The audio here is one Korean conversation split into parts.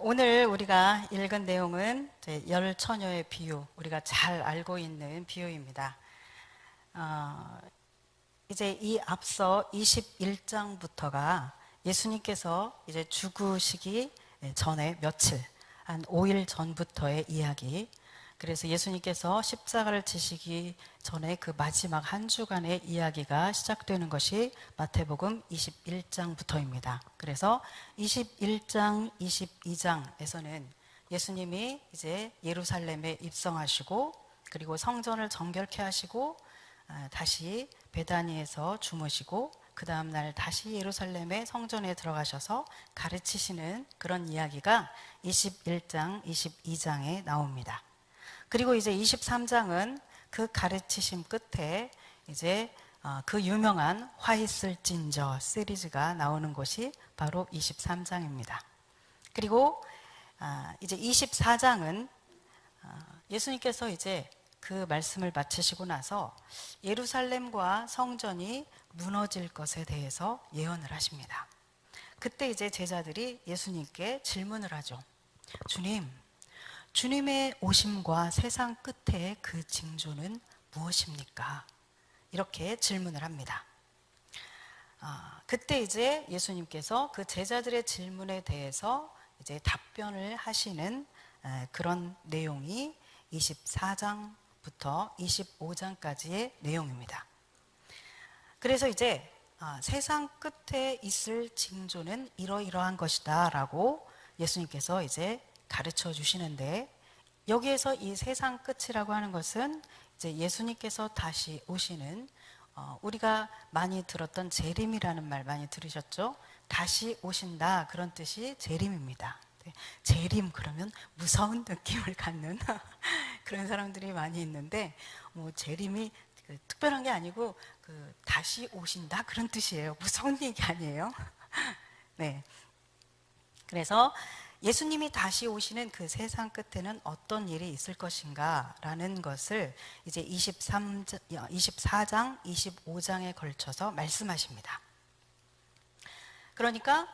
오늘 우리가 읽은 내용은 열 처녀의 비유, 우리가 잘 알고 있는 비유입니다. 이제 이 앞서 21장부터가 예수님께서 이제 죽으시기 전에 며칠, 한 5일 전부터의 이야기. 그래서 예수님께서 십자가를 지시기 전에 그 마지막 한 주간의 이야기가 시작되는 것이 마태복음 21장부터입니다. 그래서 21장, 22장에서는 예수님이 이제 예루살렘에 입성하시고 그리고 성전을 정결케 하시고 다시 베다니에서 주무시고 그 다음날 다시 예루살렘의 성전에 들어가셔서 가르치시는 그런 이야기가 21장, 22장에 나옵니다. 그리고 이제 23장은 그 가르치심 끝에 이제 그 유명한 화 있을진저 시리즈가 나오는 것이 바로 23장입니다. 그리고 이제 24장은 예수님께서 이제 그 말씀을 마치시고 나서 예루살렘과 성전이 무너질 것에 대해서 예언을 하십니다. 그때 이제 제자들이 예수님께 질문을 하죠. 주님의 오심과 세상 끝의 그 징조는 무엇입니까? 이렇게 질문을 합니다. 그때 이제 예수님께서 그 제자들의 질문에 대해서 이제 답변을 하시는 그런 내용이 24장부터 25장까지의 내용입니다. 그래서 이제 세상 끝에 있을 징조는 이러이러한 것이다 라고 예수님께서 이제 가르쳐 주시는데, 여기에서 이 세상 끝이라고 하는 것은 이제 예수님께서 다시 오시는 우리가 많이 들었던 재림이라는 말 많이 들으셨죠? 다시 오신다, 그런 뜻이 재림입니다. 재림 그러면 무서운 느낌을 갖는 그런 사람들이 많이 있는데, 뭐 재림이 특별한 게 아니고 다시 오신다 그런 뜻이에요. 무서운 얘기 아니에요. 네. 그래서 예수님이 다시 오시는 그 세상 끝에는 어떤 일이 있을 것인가 라는 것을 이제 24장, 25장에 걸쳐서 말씀하십니다. 그러니까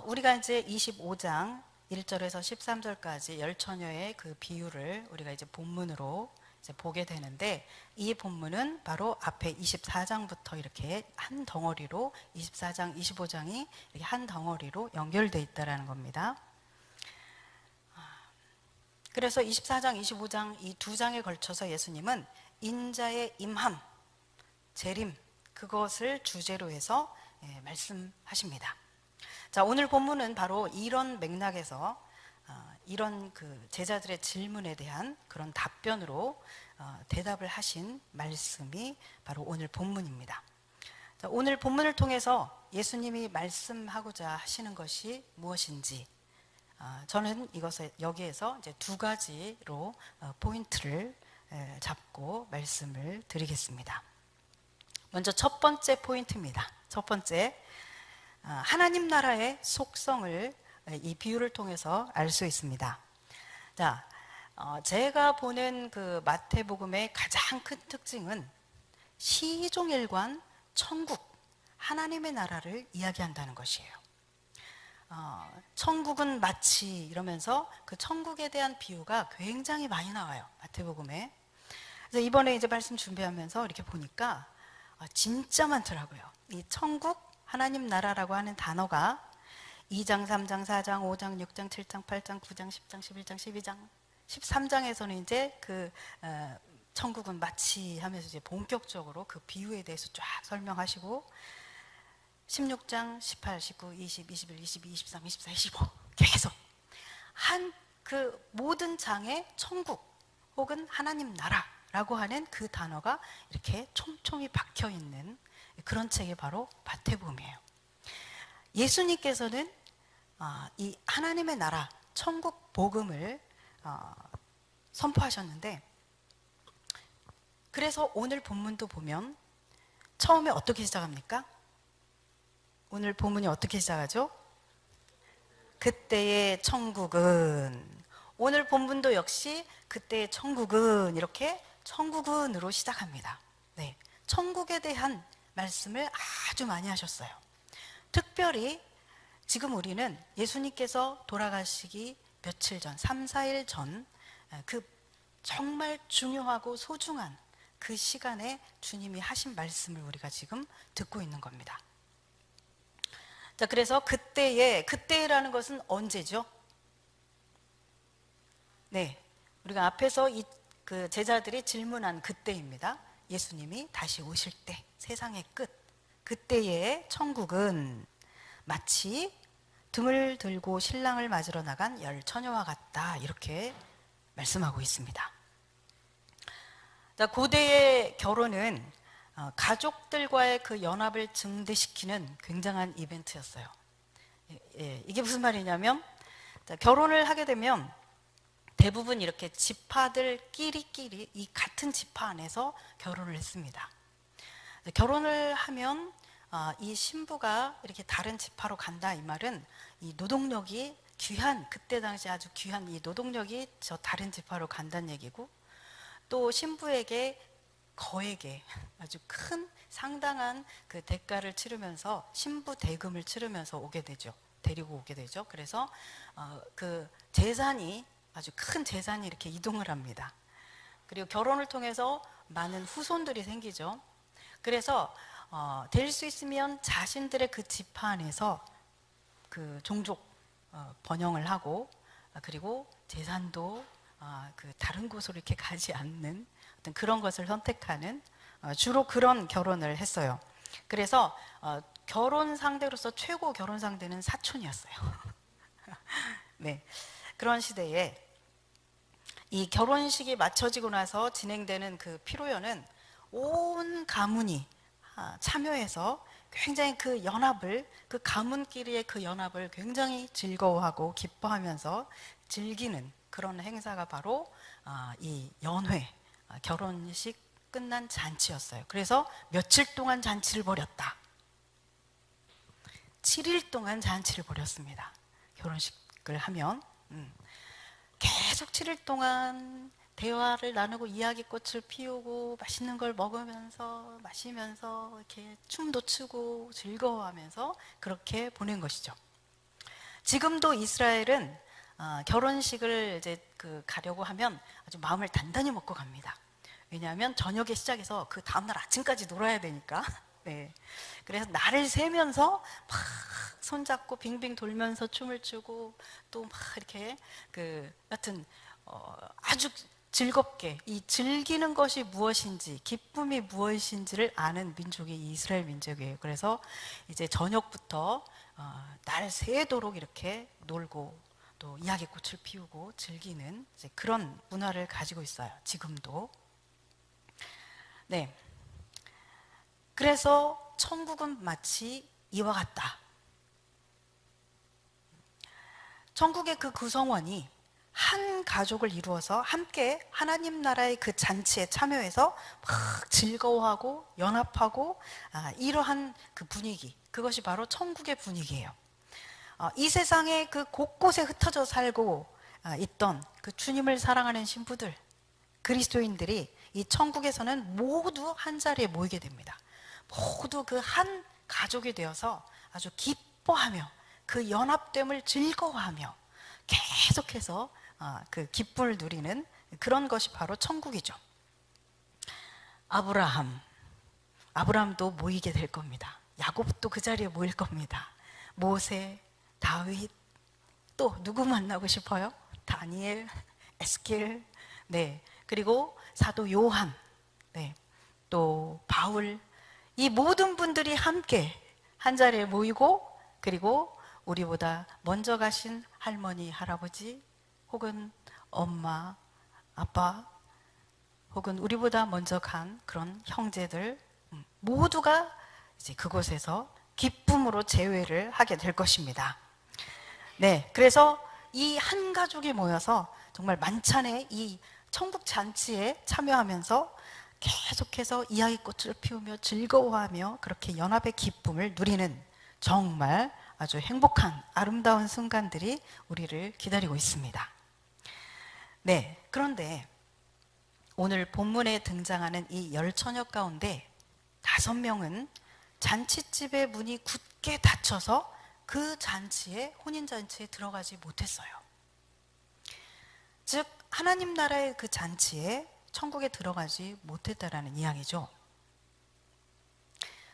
우리가 이제 25장 1절에서 13절까지 열 처녀의 그 비유를 우리가 이제 본문으로 이제 보게 되는데, 이 본문은 바로 앞에 24장부터 이렇게 한 덩어리로 24장, 25장이 이렇게 한 덩어리로 연결되어 있다라는 겁니다. 그래서 24장, 25장 이 두 장에 걸쳐서 예수님은 인자의 임함, 재림, 그것을 주제로 해서 말씀하십니다. 자, 오늘 본문은 바로 이런 맥락에서 이런 그 제자들의 질문에 대한 그런 답변으로 대답을 하신 말씀이 바로 오늘 본문입니다. 자, 오늘 본문을 통해서 예수님이 말씀하고자 하시는 것이 무엇인지 저는 여기에서 이제 두 가지로 포인트를 잡고 말씀을 드리겠습니다. 먼저 첫 번째 포인트입니다. 첫 번째, 하나님 나라의 속성을 이 비유를 통해서 알 수 있습니다. 자, 제가 보는 그 마태복음의 가장 큰 특징은 시종일관 천국, 하나님의 나라를 이야기한다는 것이에요. 천국은 마치 이러면서 그 천국에 대한 비유가 굉장히 많이 나와요, 마태복음에. 그래서 이번에 이제 말씀 준비하면서 이렇게 보니까 진짜 많더라고요. 이 천국, 하나님 나라라고 하는 단어가 2장, 3장, 4장, 5장, 6장, 7장, 8장, 9장, 10장, 11장, 12장, 13장에서는 이제 그 천국은 마치 하면서 이제 본격적으로 그 비유에 대해서 쫙 설명하시고, 16장, 18, 19, 20, 21, 22, 23, 24, 25 계속 한 그 모든 장에 천국 혹은 하나님 나라라고 하는 그 단어가 이렇게 촘촘히 박혀 있는 그런 책이 바로 마태복음이에요. 예수님께서는 이 하나님의 나라, 천국 복음을 선포하셨는데, 그래서 오늘 본문도 보면 처음에 어떻게 시작합니까? 오늘 본문이 어떻게 시작하죠? 그때의 천국은, 오늘 본문도 역시 그때의 천국은, 이렇게 천국은으로 시작합니다. 네, 천국에 대한 말씀을 아주 많이 하셨어요. 특별히 지금 우리는 예수님께서 돌아가시기 며칠 전, 3, 4일 전, 그 정말 중요하고 소중한 그 시간에 주님이 하신 말씀을 우리가 지금 듣고 있는 겁니다. 자, 그래서 그때라는 것은 언제죠? 네, 우리가 앞에서 그 제자들이 질문한 그때입니다. 예수님이 다시 오실 때, 세상의 끝, 그때의 천국은 마치 등을 들고 신랑을 맞으러 나간 열 처녀와 같다, 이렇게 말씀하고 있습니다. 자, 고대의 결혼은 가족들과의 그 연합을 증대시키는 굉장한 이벤트였어요. 이게 무슨 말이냐면, 자, 결혼을 하게 되면 대부분 이렇게 지파들끼리 이 같은 지파 안에서 결혼을 했습니다. 결혼을 하면 이 신부가 이렇게 다른 지파로 간다, 이 말은 이 노동력이 귀한, 그때 당시 아주 귀한 이 노동력이 저 다른 지파로 간다는 얘기고, 또 신부에게 거액의 아주 큰 상당한 그 대가를 치르면서, 신부 대금을 치르면서 오게 되죠. 데리고 오게 되죠. 그래서 그 재산이, 아주 큰 재산이 이렇게 이동을 합니다. 그리고 결혼을 통해서 많은 후손들이 생기죠. 그래서 될 수 있으면 자신들의 그 지파 안에서 그 종족 번영을 하고, 그리고 재산도 그 다른 곳으로 이렇게 가지 않는 어떤 그런 것을 선택하는, 주로 그런 결혼을 했어요. 그래서 결혼 상대로서 최고 결혼 상대는 사촌이었어요. 네, 그런 시대에 이 결혼식이 마쳐지고 나서 진행되는 그 피로연은 온 가문이 참여해서 굉장히 그 연합을, 그 가문끼리의 그 연합을 굉장히 즐거워하고 기뻐하면서 즐기는 그런 행사가 바로 이 연회, 결혼식 끝난 잔치였어요. 그래서 며칠 동안 잔치를 벌였다. 7일 동안 잔치를 벌였습니다. 결혼식을 하면 계속 7일 동안 대화를 나누고 이야기꽃을 피우고 맛있는 걸 먹으면서 마시면서 이렇게 춤도 추고 즐거워하면서 그렇게 보낸 것이죠. 지금도 이스라엘은 결혼식을 이제 가려고 하면 아주 마음을 단단히 먹고 갑니다. 왜냐하면 저녁에 시작해서 그 다음날 아침까지 놀아야 되니까. 네. 그래서 날을 새면서 막 손잡고 빙빙 돌면서 춤을 추고, 또 막 이렇게 여튼 아주 즐겁게, 이 즐기는 것이 무엇인지, 기쁨이 무엇인지를 아는 민족이 이스라엘 민족이에요. 그래서 이제 저녁부터 날 새도록 이렇게 놀고 또 이야기꽃을 피우고 즐기는 이제 그런 문화를 가지고 있어요. 지금도. 네. 그래서 천국은 마치 이와 같다. 천국의 그 구성원이 한 가족을 이루어서 함께 하나님 나라의 그 잔치에 참여해서 막 즐거워하고 연합하고, 이러한 그 분위기, 그것이 바로 천국의 분위기예요. 이 세상에 그 곳곳에 흩어져 살고 있던 그 주님을 사랑하는 신부들, 그리스도인들이 이 천국에서는 모두 한 자리에 모이게 됩니다. 모두 그 한 가족이 되어서 아주 기뻐하며 그 연합됨을 즐거워하며 계속해서 그 기쁨을 누리는 그런 것이 바로 천국이죠. 아브라함도 모이게 될 겁니다. 야곱도 그 자리에 모일 겁니다. 모세, 다윗, 또 누구 만나고 싶어요? 다니엘, 에스겔, 네, 그리고 사도 요한, 네, 또 바울, 이 모든 분들이 함께 한 자리에 모이고, 그리고 우리보다 먼저 가신 할머니, 할아버지, 혹은 엄마, 아빠, 혹은 우리보다 먼저 간 그런 형제들 모두가 이제 그곳에서 기쁨으로 재회를 하게 될 것입니다. 네, 그래서 이 한 가족이 모여서 정말 만찬의 이 천국 잔치에 참여하면서 계속해서 이야기꽃을 피우며 즐거워하며 그렇게 연합의 기쁨을 누리는 정말 아주 행복한 아름다운 순간들이 우리를 기다리고 있습니다. 네, 그런데 오늘 본문에 등장하는 이 10처녀 가운데 5명은 잔치집의 문이 굳게 닫혀서 그 잔치에, 혼인잔치에 들어가지 못했어요. 즉 하나님 나라의 그 잔치에, 천국에 들어가지 못했다라는 이야기죠.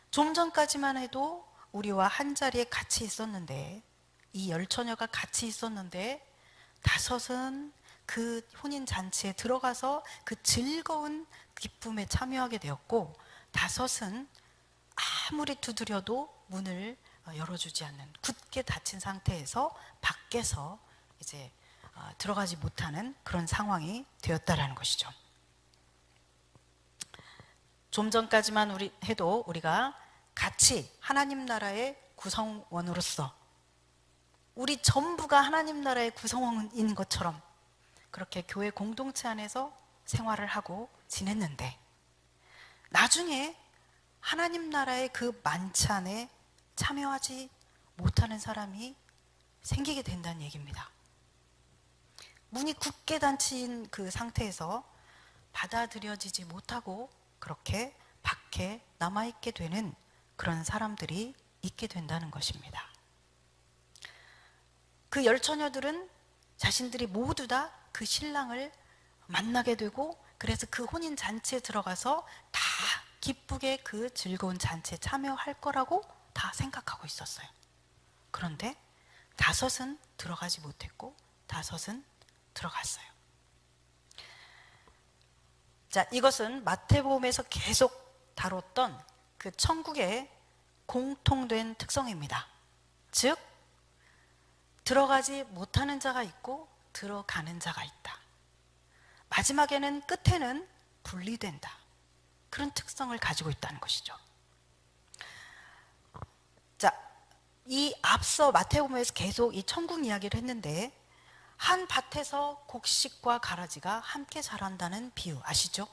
좀 전까지만 해도 우리와 한 자리에 같이 있었는데, 이 10처녀가 같이 있었는데 5은 그 혼인잔치에 들어가서 그 즐거운 기쁨에 참여하게 되었고, 5은 아무리 두드려도 문을 열어주지 않는, 굳게 닫힌 상태에서 밖에서 이제 들어가지 못하는 그런 상황이 되었다라는 것이죠. 좀 전까지만 해도 우리가 같이 하나님 나라의 구성원으로서, 우리 전부가 하나님 나라의 구성원인 것처럼 그렇게 교회 공동체 안에서 생활을 하고 지냈는데, 나중에 하나님 나라의 그 만찬에 참여하지 못하는 사람이 생기게 된다는 얘기입니다. 문이 굳게 닫힌 그 상태에서 받아들여지지 못하고 그렇게 밖에 남아있게 되는 그런 사람들이 있게 된다는 것입니다. 그 10처녀들은 자신들이 모두 다 그 신랑을 만나게 되고, 그래서 그 혼인 잔치에 들어가서 다 기쁘게 그 즐거운 잔치에 참여할 거라고 다 생각하고 있었어요. 그런데 5은 들어가지 못했고 5은 들어갔어요. 자, 이것은 마태복음에서 계속 다뤘던 그 천국의 공통된 특성입니다. 즉, 들어가지 못하는 자가 있고 들어가는 자가 있다. 마지막에는, 끝에는 분리된다. 그런 특성을 가지고 있다는 것이죠. 자, 이 앞서 마태복음에서 계속 이 천국 이야기를 했는데, 한 밭에서 곡식과 가라지가 함께 자란다는 비유 아시죠?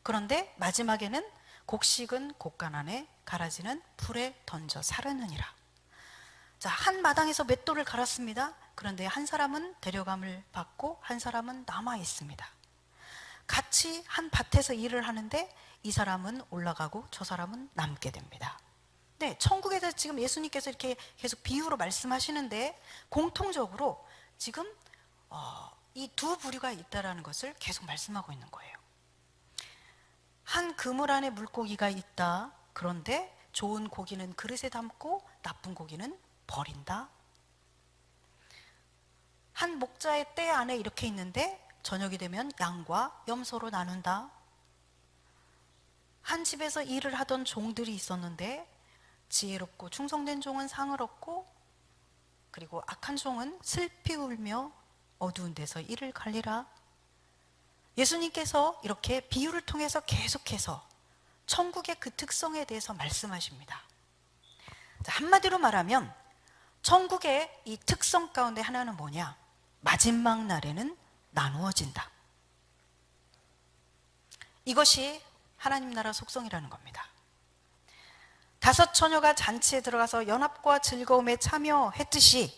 그런데 마지막에는 곡식은 곡간 안에, 가라지는 불에 던져 사르느니라. 자, 한 마당에서 맷돌을 갈았습니다. 그런데 한 사람은 데려감을 받고 한 사람은 남아 있습니다. 같이 한 밭에서 일을 하는데 이 사람은 올라가고 저 사람은 남게 됩니다. 네, 천국에 대해서 지금 예수님께서 이렇게 계속 비유로 말씀하시는데, 공통적으로 지금 이 두 부류가 있다라는 것을 계속 말씀하고 있는 거예요. 한 그물 안에 물고기가 있다. 그런데 좋은 고기는 그릇에 담고 나쁜 고기는 버린다. 한 목자의 떼 안에 이렇게 있는데 저녁이 되면 양과 염소로 나눈다. 한 집에서 일을 하던 종들이 있었는데 지혜롭고 충성된 종은 상을 얻고, 그리고 악한 종은 슬피 울며 어두운 데서 이를 갈리라. 예수님께서 이렇게 비유를 통해서 계속해서 천국의 그 특성에 대해서 말씀하십니다. 자, 한마디로 말하면 천국의 이 특성 가운데 하나는 뭐냐? 마지막 날에는 나누어진다. 이것이 하나님 나라 속성이라는 겁니다. 5처녀가 잔치에 들어가서 연합과 즐거움에 참여했듯이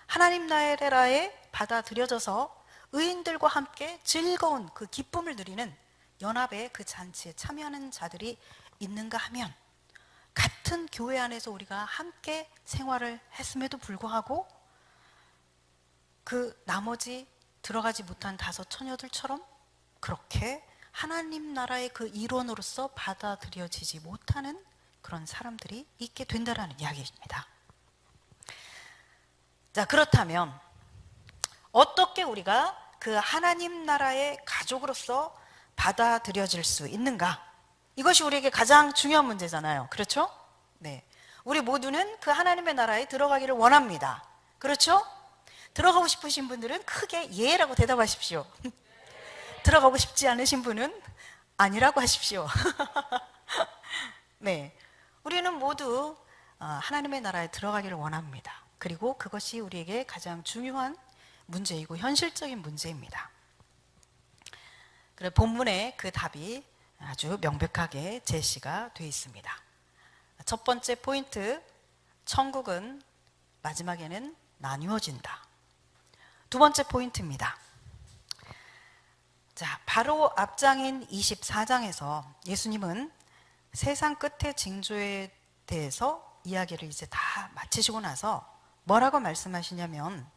하나님 나라에 받아들여져서 의인들과 함께 즐거운 그 기쁨을 누리는 연합의 그 잔치에 참여하는 자들이 있는가 하면, 같은 교회 안에서 우리가 함께 생활을 했음에도 불구하고 그 나머지 들어가지 못한 5처녀들처럼 그렇게 하나님 나라의 그 일원으로서 받아들여지지 못하는 그런 사람들이 있게 된다는 이야기입니다. 자, 그렇다면 어떻게 우리가 그 하나님 나라의 가족으로서 받아들여질 수 있는가? 이것이 우리에게 가장 중요한 문제잖아요. 그렇죠? 네. 우리 모두는 그 하나님의 나라에 들어가기를 원합니다. 그렇죠? 들어가고 싶으신 분들은 크게 예라고 대답하십시오. 들어가고 싶지 않으신 분은 아니라고 하십시오. 네. 우리는 모두 하나님의 나라에 들어가기를 원합니다. 그리고 그것이 우리에게 가장 중요한 문제이고 현실적인 문제입니다. 그래, 본문에 그 답이 아주 명백하게 제시가 되어 있습니다. 첫 번째 포인트, 천국은 마지막에는 나뉘어진다. 두 번째 포인트입니다. 자, 바로 앞장인 24장에서 예수님은 세상 끝의 징조에 대해서 이야기를 이제 다 마치시고 나서 뭐라고 말씀하시냐면,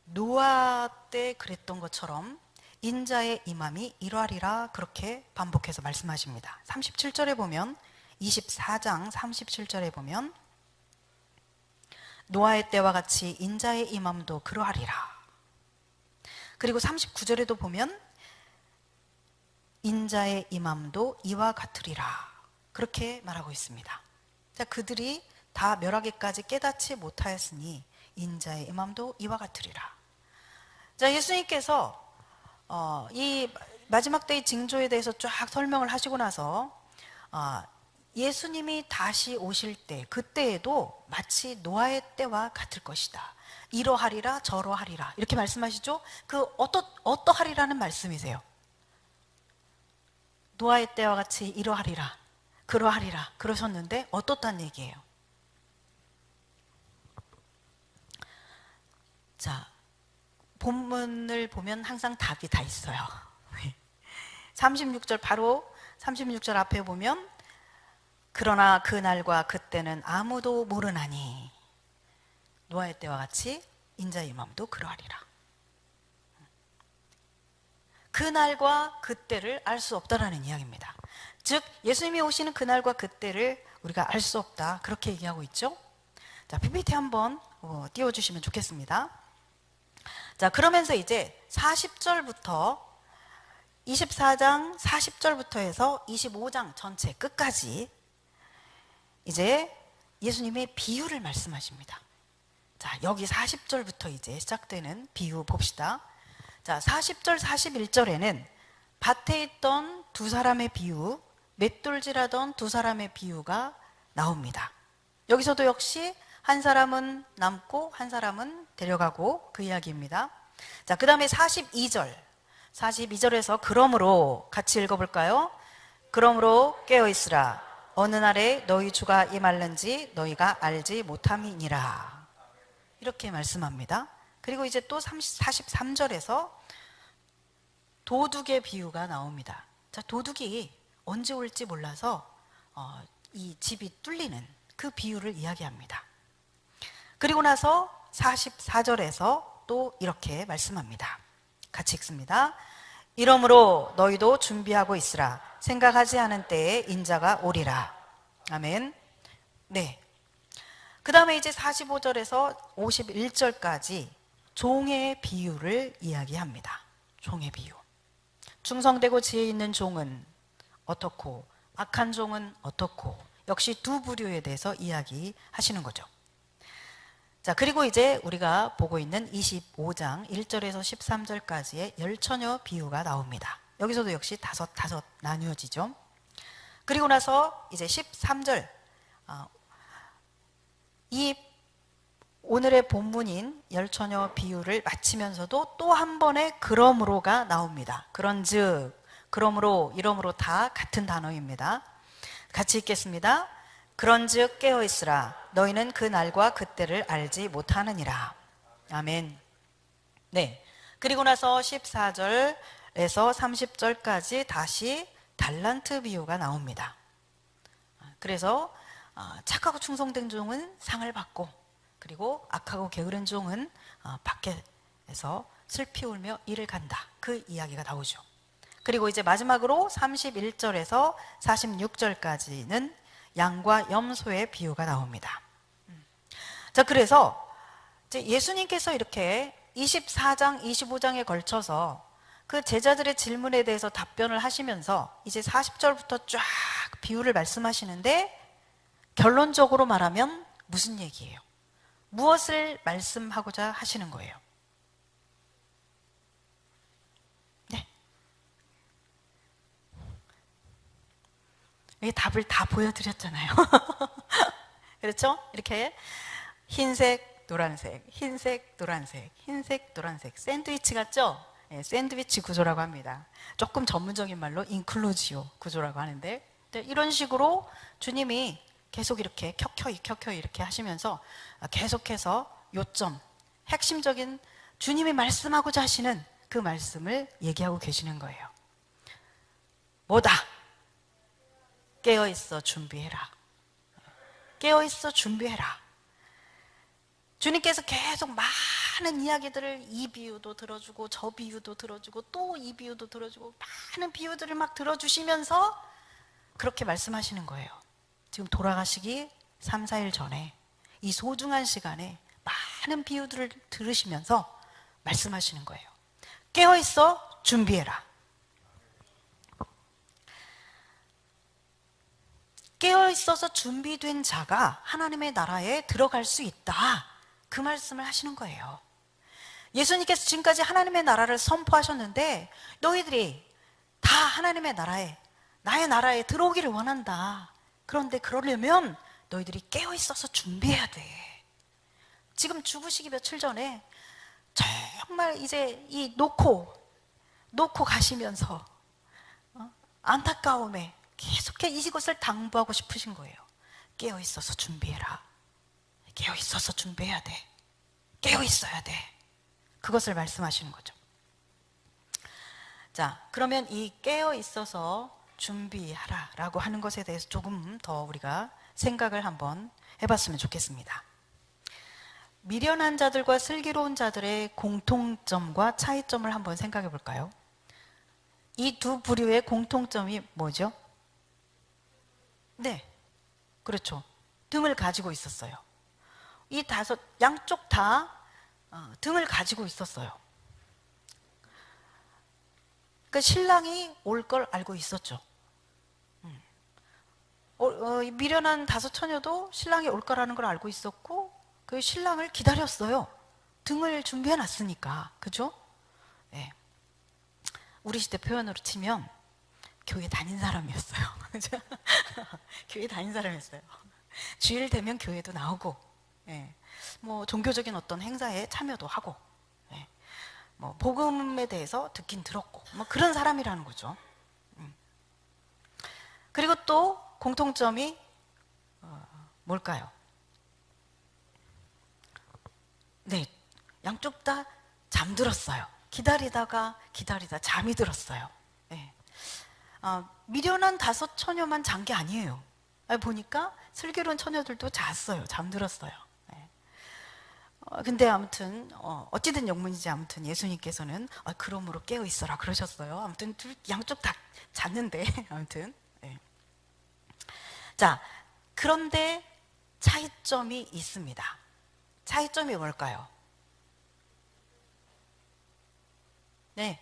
노아 때 그랬던 것처럼 인자의 임함이 이러하리라, 그렇게 반복해서 말씀하십니다. 37절에 보면, 24장 37절에 보면 노아의 때와 같이 인자의 임함도 그러하리라. 그리고 39절에도 보면 인자의 임함도 이와 같으리라, 그렇게 말하고 있습니다. 자, 그들이 다 멸하기까지 깨닫지 못하였으니 인자의 임함도 이와 같으리라. 자, 예수님께서 이 마지막 때의 징조에 대해서 쫙 설명을 하시고 나서 예수님이 다시 오실 때, 그때에도 마치 노아의 때와 같을 것이다. 이러하리라 저러하리라, 이렇게 말씀하시죠. 그 어떠하리라는 말씀이세요. 노아의 때와 같이 이러하리라 그러하리라 그러셨는데 어떻단 얘기예요. 자, 본문을 보면 항상 답이 다 있어요. 36절, 바로 36절 앞에 보면, 그러나 그날과 그때는 아무도 모르나니 노아의 때와 같이 인자의 임함도 그러하리라. 그날과 그때를 알 수 없다라는 이야기입니다. 즉 예수님이 오시는 그날과 그때를 우리가 알 수 없다, 그렇게 얘기하고 있죠. 자, PPT 한번 띄워주시면 좋겠습니다. 자, 그러면서 이제 40절부터 24장 40절부터 해서 25장 전체 끝까지 이제 예수님의 비유를 말씀하십니다. 자, 여기 40절부터 이제 시작되는 비유 봅시다. 자, 40절 41절에는 밭에 있던 두 사람의 비유, 맷돌질하던 두 사람의 비유가 나옵니다. 여기서도 역시 한 사람은 남고 한 사람은 데려가고, 그 이야기입니다. 자, 그 다음에 42절에서 그러므로 같이 읽어볼까요? 그러므로 깨어있으라. 어느 날에 너희 주가 임할는지 너희가 알지 못함이니라. 이렇게 말씀합니다. 그리고 이제 또 43절에서 도둑의 비유가 나옵니다. 자, 도둑이 언제 올지 몰라서 이 집이 뚫리는 그 비유를 이야기합니다. 그리고 나서 44절에서 또 이렇게 말씀합니다. 같이 읽습니다. 이러므로 너희도 준비하고 있으라. 생각하지 않은 때에 인자가 오리라. 아멘. 네. 그 다음에 이제 45절에서 51절까지 종의 비유를 이야기합니다. 종의 비유. 충성되고 지혜 있는 종은 어떻고 악한 종은 어떻고, 역시 두 부류에 대해서 이야기하시는 거죠. 자, 그리고 이제 우리가 보고 있는 25장 1절에서 13절까지의 열처녀 비유가 나옵니다. 여기서도 역시 다섯 나뉘어지죠. 그리고 나서 이제 13절, 이 오늘의 본문인 열처녀 비유를 마치면서도 또 한 번의 그러므로가 나옵니다. 그런즉, 그러므로, 이러므로 다 같은 단어입니다. 같이 읽겠습니다. 그런즉 깨어있으라. 너희는 그 날과 그때를 알지 못하느니라. 아멘. 네. 그리고 나서 14절에서 30절까지 다시 달란트 비유가 나옵니다. 그래서 착하고 충성된 종은 상을 받고, 그리고 악하고 게으른 종은 밖에서 슬피 울며 이를 간다, 그 이야기가 나오죠. 그리고 이제 마지막으로 31절에서 46절까지는 양과 염소의 비유가 나옵니다. 자, 그래서 이제 예수님께서 이렇게 24장, 25장에 걸쳐서 그 제자들의 질문에 대해서 답변을 하시면서 이제 40절부터 쫙 비유를 말씀하시는데, 결론적으로 말하면 무슨 얘기예요? 무엇을 말씀하고자 하시는 거예요? 네. 이 답을 다 보여드렸잖아요. 그렇죠? 이렇게 흰색, 노란색, 흰색, 노란색, 흰색, 노란색, 샌드위치 같죠? 네, 샌드위치 구조라고 합니다. 조금 전문적인 말로 인클루지오 구조라고 하는데, 이런 식으로 주님이 계속 이렇게 켜켜이 이렇게 하시면서 계속해서 요점, 핵심적인 주님이 말씀하고자 하시는 그 말씀을 얘기하고 계시는 거예요. 뭐다? 깨어있어 준비해라. 깨어있어 준비해라. 주님께서 계속 많은 이야기들을 이 비유도 들어주고 저 비유도 들어주고 또 이 비유도 들어주고 많은 비유들을 막 들어주시면서 그렇게 말씀하시는 거예요. 지금 돌아가시기 3, 4일 전에 이 소중한 시간에 많은 비유들을 들으시면서 말씀하시는 거예요. 깨어있어 준비해라. 깨어있어서 준비된 자가 하나님의 나라에 들어갈 수 있다. 그 말씀을 하시는 거예요. 예수님께서 지금까지 하나님의 나라를 선포하셨는데 너희들이 다 하나님의 나라에, 나의 나라에 들어오기를 원한다. 그런데 그러려면 너희들이 깨어있어서 준비해야 돼. 지금 죽으시기 며칠 전에 정말 이제 이 놓고 가시면서 안타까움에 계속해 이것을 당부하고 싶으신 거예요. 깨어있어서 준비해라. 깨어있어서 준비해야 돼. 깨어있어야 돼. 그것을 말씀하시는 거죠. 자, 그러면 이 깨어있어서 준비하라 라고 하는 것에 대해서 조금 더 우리가 생각을 한번 해봤으면 좋겠습니다. 미련한 자들과 슬기로운 자들의 공통점과 차이점을 한번 생각해 볼까요? 이 두 부류의 공통점이 뭐죠? 네, 그렇죠. 등을 가지고 있었어요. 이 양쪽 다 등을 가지고 있었어요. 그러니까 신랑이 올 걸 알고 있었죠. 미련한 5 처녀도 신랑이 올 거라는 걸 알고 있었고 그 신랑을 기다렸어요. 등을 준비해 놨으니까. 그죠? 네. 우리 시대 표현으로 치면 교회 다닌 사람이었어요. 그죠? 교회 다닌 사람이었어요. 주일 되면 교회도 나오고, 예. 뭐 종교적인 어떤 행사에 참여도 하고, 예. 뭐 복음에 대해서 듣긴 들었고, 뭐 그런 사람이라는 거죠. 그리고 또 공통점이 뭘까요? 네, 양쪽 다 잠들었어요. 기다리다 잠이 들었어요. 네. 미련한 5 처녀만 잔 게 아니에요. 보니까 슬기로운 처녀들도 잤어요. 잠들었어요. 네. 근데 아무튼 어찌된 영문이지 아무튼 예수님께서는 그러므로 깨어 있어라 그러셨어요. 아무튼 양쪽 다 잤는데 아무튼. 네. 자, 그런데 차이점이 있습니다. 차이점이 뭘까요? 네.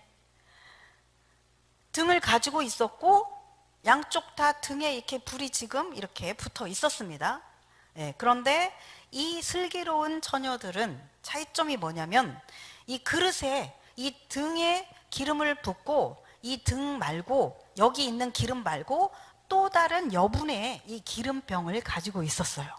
등을 가지고 있었고 양쪽 다 등에 이렇게 불이 지금 이렇게 붙어 있었습니다. 네, 그런데 이 슬기로운 처녀들은 차이점이 뭐냐면 이 그릇에 이 등에 기름을 붓고 이 등 말고 여기 있는 기름 말고 또 다른 여분의 이 기름병을 가지고 있었어요.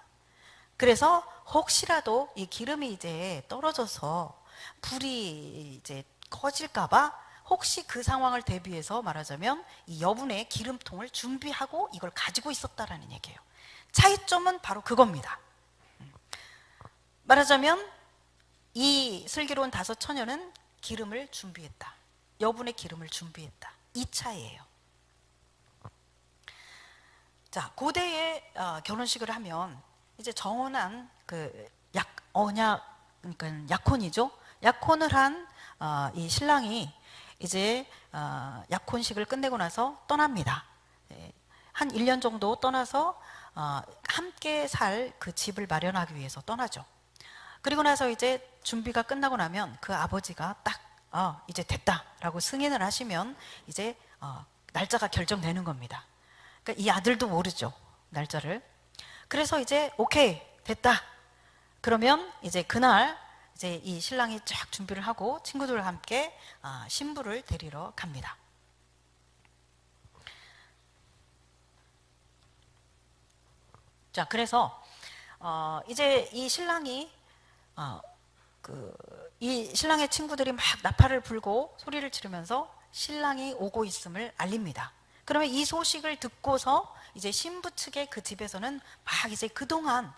그래서 혹시라도 이 기름이 이제 떨어져서 불이 이제 꺼질까봐 혹시 그 상황을 대비해서 말하자면 이 여분의 기름통을 준비하고 이걸 가지고 있었다라는 얘기예요. 차이점은 바로 그겁니다. 말하자면 이 슬기로운 5 처녀는 기름을 준비했다. 여분의 기름을 준비했다. 이 차이예요. 자, 고대에 결혼식을 하면 이제 정혼한 그 그러니까 약혼이죠. 약혼을 한 이 신랑이 이제 약혼식을 끝내고 나서 떠납니다. 한 1년 정도 떠나서 함께 살 그 집을 마련하기 위해서 떠나죠. 그리고 나서 이제 준비가 끝나고 나면 그 아버지가 딱 이제 됐다라고 승인을 하시면 이제 날짜가 결정되는 겁니다. 그러니까 이 아들도 모르죠, 날짜를. 그래서 이제 오케이 됐다. 그러면 이제 그날 이제 이 신랑이 쫙 준비를 하고 친구들과 함께 신부를 데리러 갑니다. 자, 그래서 이제 이 신랑이 이 신랑의 친구들이 막 나팔을 불고 소리를 지르면서 신랑이 오고 있음을 알립니다. 그러면 이 소식을 듣고서 이제 신부 측의 그 집에서는 막 이제 그동안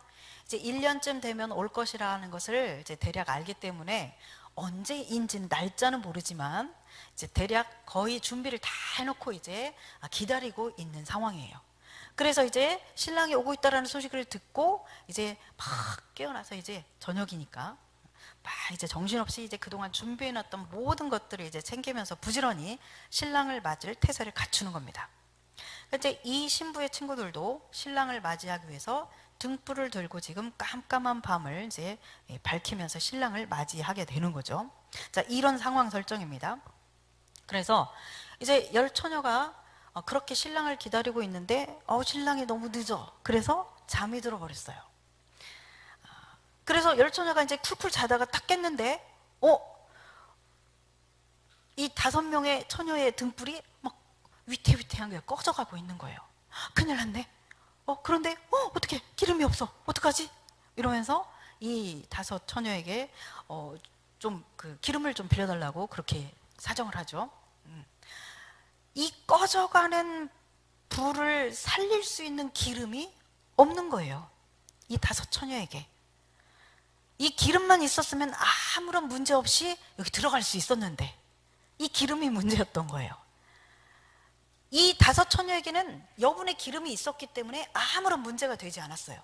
이제 1년쯤 되면 올 것이라는 것을 이제 대략 알기 때문에 언제인지는 날짜는 모르지만 이제 대략 거의 준비를 다 해놓고 이제 기다리고 있는 상황이에요. 그래서 이제 신랑이 오고 있다라는 소식을 듣고 이제 막 깨어나서 이제 저녁이니까 막 이제 정신없이 이제 그동안 준비해놨던 모든 것들을 이제 챙기면서 부지런히 신랑을 맞을 태세를 갖추는 겁니다. 이제 이 신부의 친구들도 신랑을 맞이하기 위해서 등불을 들고 지금 깜깜한 밤을 이제 밝히면서 신랑을 맞이하게 되는 거죠. 자, 이런 상황 설정입니다. 그래서 이제 열 처녀가 그렇게 신랑을 기다리고 있는데 신랑이 너무 늦어. 그래서 잠이 들어버렸어요. 그래서 열 처녀가 이제 쿨쿨 자다가 딱 깼는데 이 5명의 처녀의 등불이 막 위태위태한 게 꺼져가고 있는 거예요. 큰일 났네. 그런데 어떻게 기름이 없어. 어떡하지? 이러면서 이 5 처녀에게 좀 그 기름을 좀 빌려달라고 그렇게 사정을 하죠. 이 꺼져가는 불을 살릴 수 있는 기름이 없는 거예요. 이 5 처녀에게. 이 기름만 있었으면 아무런 문제 없이 여기 들어갈 수 있었는데 이 기름이 문제였던 거예요. 이 5 처녀에게는 여분의 기름이 있었기 때문에 아무런 문제가 되지 않았어요.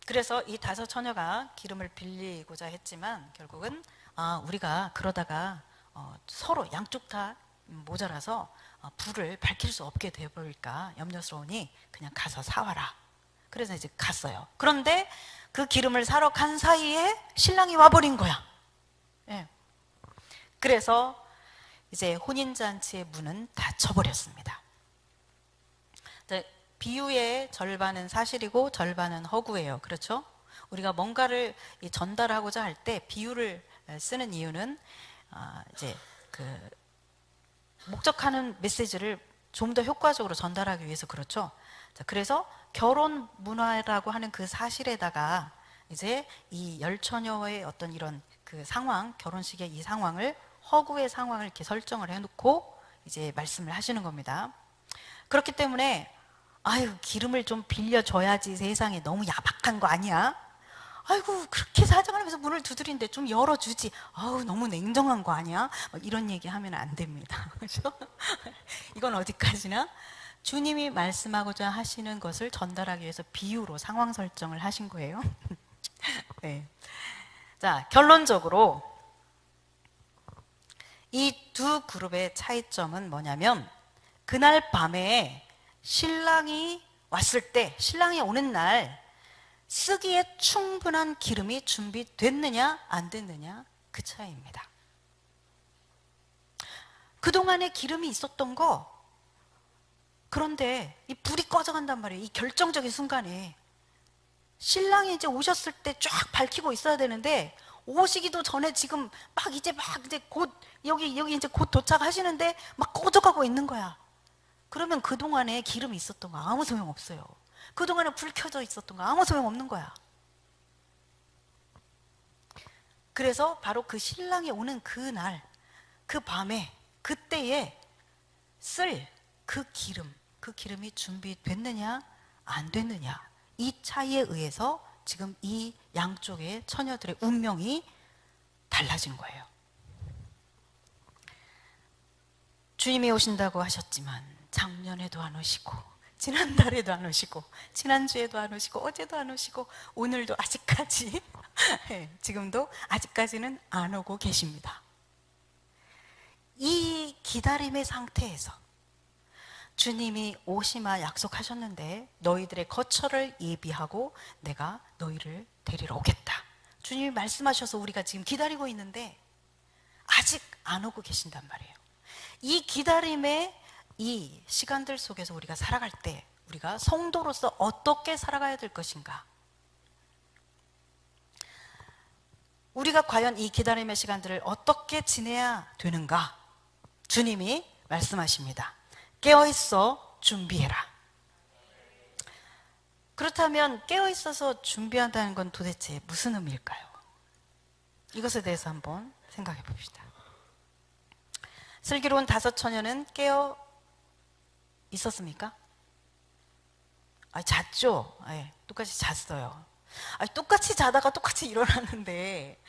그래서 이 5 처녀가 기름을 빌리고자 했지만 결국은 우리가 그러다가 서로 양쪽 다 모자라서 불을 밝힐 수 없게 되어버릴까 염려스러우니 그냥 가서 사와라. 그래서 이제 갔어요. 그런데 그 기름을 사러 간 사이에 신랑이 와버린 거야. 예. 그래서 이제 혼인잔치의 문은 닫혀버렸습니다. 비유의 절반은 사실이고 절반은 허구예요. 그렇죠? 우리가 뭔가를 전달하고자 할 때 비유를 쓰는 이유는 이제 그 목적하는 메시지를 좀 더 효과적으로 전달하기 위해서 그렇죠. 자, 그래서 결혼 문화라고 하는 그 사실에다가 이제 이 열처녀의 어떤 이런 그 상황, 결혼식의 이 상황을 허구의 상황을 이렇게 설정을 해놓고 이제 말씀을 하시는 겁니다. 그렇기 때문에 기름을 좀 빌려줘야지 세상에 너무 야박한 거 아니야? 아이고 그렇게 사정을 하면서 문을 두드리는데 좀 열어주지. 너무 냉정한 거 아니야? 이런 얘기 하면 안 됩니다. 그렇죠? 이건 어디까지나 주님이 말씀하고자 하시는 것을 전달하기 위해서 비유로 상황 설정을 하신 거예요. 네. 자, 결론적으로 이 두 그룹의 차이점은 뭐냐면 그날 밤에 신랑이 왔을 때, 신랑이 오는 날 쓰기에 충분한 기름이 준비됐느냐 안 됐느냐 그 차이입니다. 그동안에 기름이 있었던 거, 그런데 이 불이 꺼져간단 말이에요. 이 결정적인 순간에 신랑이 이제 오셨을 때 쫙 밝히고 있어야 되는데 오시기도 전에 지금 막 이제 곧 여기 이제 곧 도착하시는데 막 꺼져가고 있는 거야. 그러면 그동안에 기름이 있었던 거 아무 소용 없어요. 그동안에 불 켜져 있었던 거 아무 소용 없는 거야. 그래서 바로 그 신랑이 오는 그날, 그 밤에, 그때에 쓸 그 기름이 준비됐느냐 안 됐느냐, 이 차이에 의해서 지금 이 양쪽의 처녀들의 운명이 달라진 거예요. 주님이 오신다고 하셨지만 작년에도 안 오시고 지난달에도 안 오시고 지난주에도 안 오시고 어제도 안 오시고 오늘도 아직까지 지금도 아직까지는 안 오고 계십니다. 이 기다림의 상태에서 주님이 오시마 약속하셨는데 너희들의 거처를 예비하고 내가 너희를 데리러 오겠다. 주님이 말씀하셔서 우리가 지금 기다리고 있는데 아직 안 오고 계신단 말이에요. 이 기다림의 이 시간들 속에서 우리가 살아갈 때 우리가 성도로서 어떻게 살아가야 될 것인가? 우리가 과연 이 기다림의 시간들을 어떻게 지내야 되는가? 주님이 말씀하십니다. 깨어있어 준비해라. 그렇다면 깨어있어서 준비한다는 건 도대체 무슨 의미일까요? 이것에 대해서 한번 생각해 봅시다. 슬기로운 5 처녀는 깨어 있었습니까? 잤죠. 똑같이 잤어요. 똑같이 자다가 똑같이 일어났는데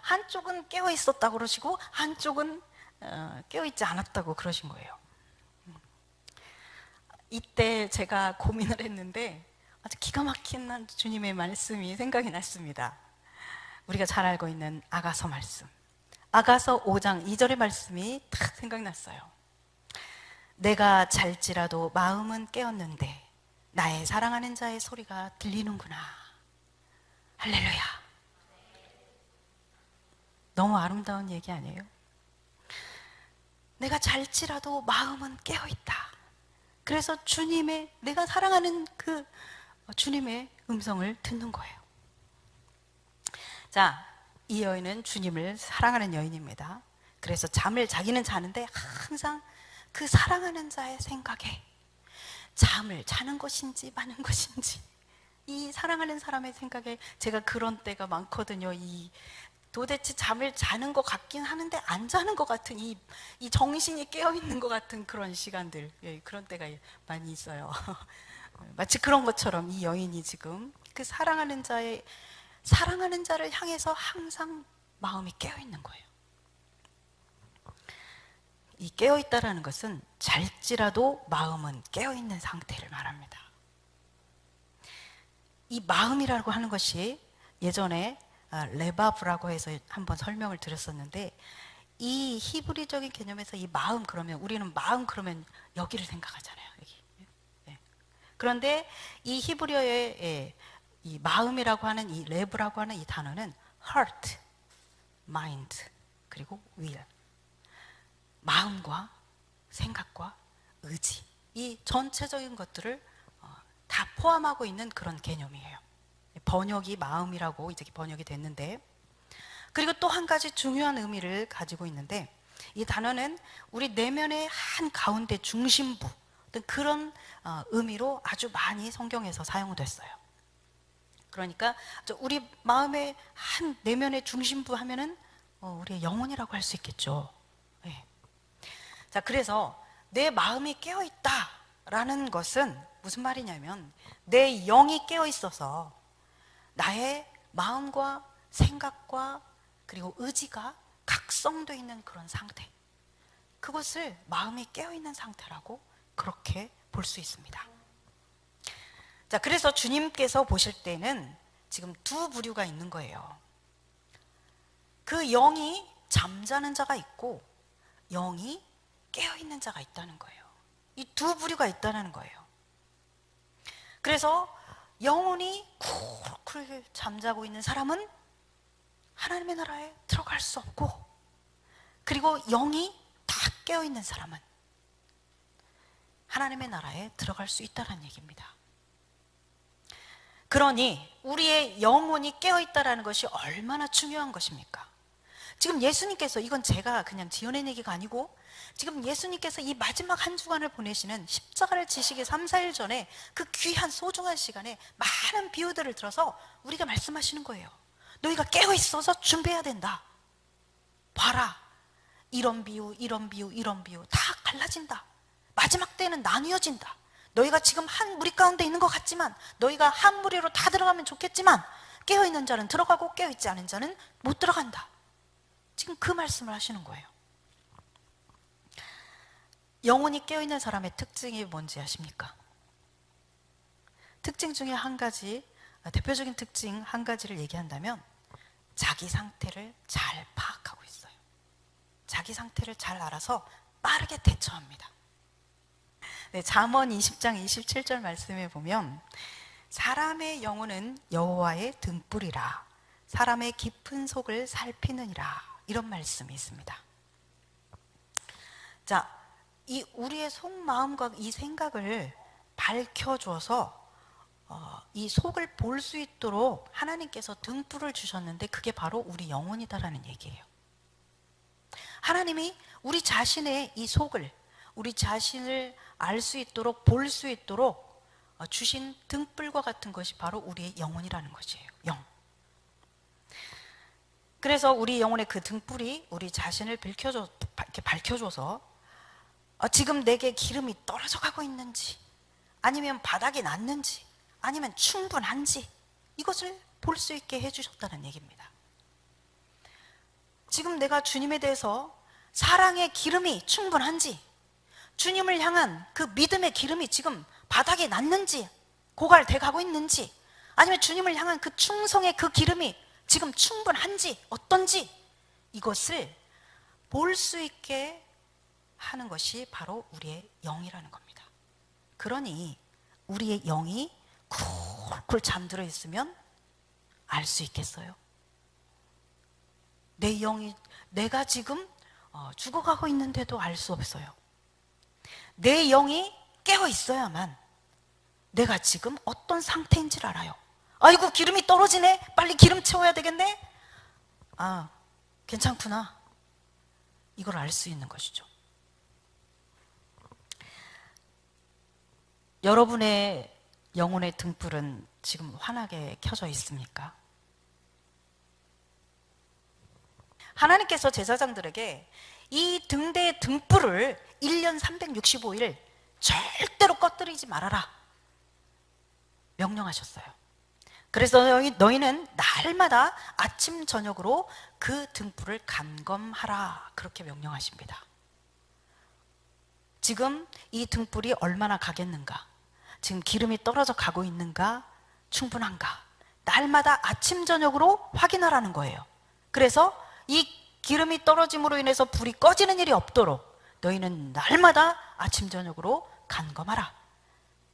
한쪽은 깨어 있었다고 그러시고 한쪽은 깨어 있지 않았다고 그러신 거예요. 이때 제가 고민을 했는데 아주 기가 막힌 주님의 말씀이 생각이 났습니다. 우리가 잘 알고 있는 아가서 말씀, 아가서 5장 2절의 말씀이 딱 생각났어요. 내가 잘지라도 마음은 깨었는데 나의 사랑하는 자의 소리가 들리는구나. 할렐루야. 너무 아름다운 얘기 아니에요? 내가 잘지라도 마음은 깨어있다. 그래서 주님의, 내가 사랑하는 그 주님의 음성을 듣는 거예요. 자, 이 여인은 주님을 사랑하는 여인입니다. 그래서 자기는 자는데 항상 그 사랑하는 자의 생각에 잠을 자는 것인지 마는 것인지, 이 사랑하는 사람의 생각에 제가 그런 때가 많거든요. 도대체 잠을 자는 것 같긴 하는데 안 자는 것 같은 이 정신이 깨어있는 것 같은 그런 시간들, 그런 때가 많이 있어요. 마치 그런 것처럼 이 여인이 지금 그 사랑하는 자를 향해서 항상 마음이 깨어있는 거예요. 이 깨어있다라는 것은 잘지라도 마음은 깨어있는 상태를 말합니다. 이 마음이라고 하는 것이 예전에 레바브라고 해서 한번 설명을 드렸었는데, 이 히브리적인 개념에서 이 마음 그러면, 우리는 마음 그러면 여기를 생각하잖아요. 여기. 그런데 이 히브리어의 이 마음이라고 하는, 이 레브라고 하는 이 단어는 heart, mind, 그리고 will, 마음과 생각과 의지, 이 전체적인 것들을 다 포함하고 있는 그런 개념이에요. 번역이 마음이라고 이제 번역이 됐는데, 그리고 또 한 가지 중요한 의미를 가지고 있는데, 이 단어는 우리 내면의 한 가운데 중심부, 어떤 그런 의미로 아주 많이 성경에서 사용됐어요. 그러니까 우리 마음의 한 내면의 중심부 하면은 우리의 영혼이라고 할 수 있겠죠. 네. 자, 그래서 내 마음이 깨어 있다라는 것은 무슨 말이냐면, 내 영이 깨어 있어서 나의 마음과 생각과 그리고 의지가 각성되어 있는 그런 상태, 그것을 마음이 깨어 있는 상태라고 그렇게 볼 수 있습니다. 자, 그래서 주님께서 보실 때는 지금 두 부류가 있는 거예요. 그 영이 잠자는 자가 있고 영이 깨어 있는 자가 있다는 거예요. 이 두 부류가 있다는 거예요. 그래서 영혼이 쿨쿨 잠자고 있는 사람은 하나님의 나라에 들어갈 수 없고, 그리고 영이 다 깨어 있는 사람은 하나님의 나라에 들어갈 수 있다는 얘기입니다. 그러니 우리의 영혼이 깨어 있다는 것이 얼마나 중요한 것입니까? 지금 예수님께서, 이건 제가 그냥 지어낸 얘기가 아니고, 지금 예수님께서 이 마지막 한 주간을 보내시는 십자가를 지시기 3, 4일 전에 그 귀한 소중한 시간에 많은 비유들을 들어서 우리가 말씀하시는 거예요. 너희가 깨어 있어서 준비해야 된다. 봐라, 이런 비유, 이런 비유, 이런 비유 다 갈라진다. 마지막 때는 나뉘어진다. 너희가 지금 한 무리 가운데 있는 것 같지만, 너희가 한 무리로 다 들어가면 좋겠지만, 깨어있는 자는 들어가고 깨어있지 않은 자는 못 들어간다. 지금 그 말씀을 하시는 거예요. 영혼이 깨어있는 사람의 특징이 뭔지 아십니까? 특징 중에 한 가지, 대표적인 특징 한 가지를 얘기한다면, 자기 상태를 잘 파악하고 있어요. 자기 상태를 잘 알아서 빠르게 대처합니다. 네, 잠언 20장 27절 말씀에 보면, 사람의 영혼은 여호와의 등불이라 사람의 깊은 속을 살피느니라, 이런 말씀이 있습니다. 자, 이 우리의 속마음과 이 생각을 밝혀줘서 이 속을 볼 수 있도록 하나님께서 등불을 주셨는데, 그게 바로 우리 영혼이다라는 얘기예요. 하나님이 우리 자신의 이 속을, 우리 자신을 알 수 있도록, 볼 수 있도록 주신 등불과 같은 것이 바로 우리의 영혼이라는 것이에요. 영. 그래서 우리 영혼의 그 등불이 우리 자신을 밝혀줘서 지금 내게 기름이 떨어져 가고 있는지, 아니면 바닥이 났는지, 아니면 충분한지, 이것을 볼 수 있게 해주셨다는 얘기입니다. 지금 내가 주님에 대해서 사랑의 기름이 충분한지, 주님을 향한 그 믿음의 기름이 지금 바닥에 났는지, 고갈돼 가고 있는지, 아니면 주님을 향한 그 충성의 그 기름이 지금 충분한지, 어떤지, 이것을 볼 수 있게 하는 것이 바로 우리의 영이라는 겁니다. 그러니 우리의 영이 쿨쿨 잠들어 있으면 알 수 있겠어요? 내 영이, 내가 지금 죽어가고 있는데도 알 수 없어요. 내 영이 깨어 있어야만 내가 지금 어떤 상태인지를 알아요. 아이고, 기름이 떨어지네, 빨리 기름 채워야 되겠네, 괜찮구나, 이걸 알 수 있는 것이죠. 여러분의 영혼의 등불은 지금 환하게 켜져 있습니까? 하나님께서 제사장들에게 이 등대의 등불을 1년 365일 절대로 꺼뜨리지 말아라 명령하셨어요. 그래서 너희는 날마다 아침 저녁으로 그 등불을 감검하라, 그렇게 명령하십니다. 지금 이 등불이 얼마나 가겠는가, 지금 기름이 떨어져 가고 있는가, 충분한가, 날마다 아침 저녁으로 확인하라는 거예요. 그래서 이 기름이 떨어짐으로 인해서 불이 꺼지는 일이 없도록 너희는 날마다 아침 저녁으로 간검하라.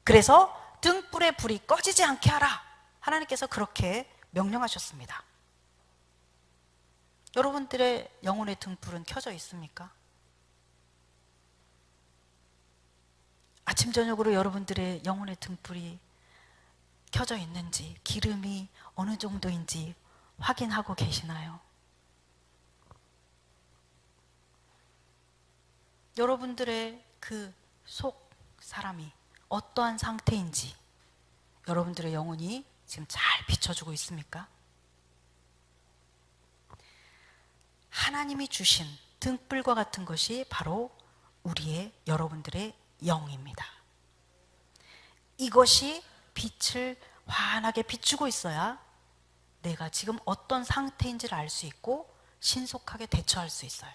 그래서 등불에 불이 꺼지지 않게 하라, 하나님께서 그렇게 명령하셨습니다. 여러분들의 영혼의 등불은 켜져 있습니까? 아침 저녁으로 여러분들의 영혼의 등불이 켜져 있는지, 기름이 어느 정도인지 확인하고 계시나요? 여러분들의 그 속 사람이 어떠한 상태인지 여러분들의 영혼이 지금 잘 비춰주고 있습니까? 하나님이 주신 등불과 같은 것이 바로 우리의, 여러분들의 영입니다. 이것이 빛을 환하게 비추고 있어야 내가 지금 어떤 상태인지를 알 수 있고 신속하게 대처할 수 있어요.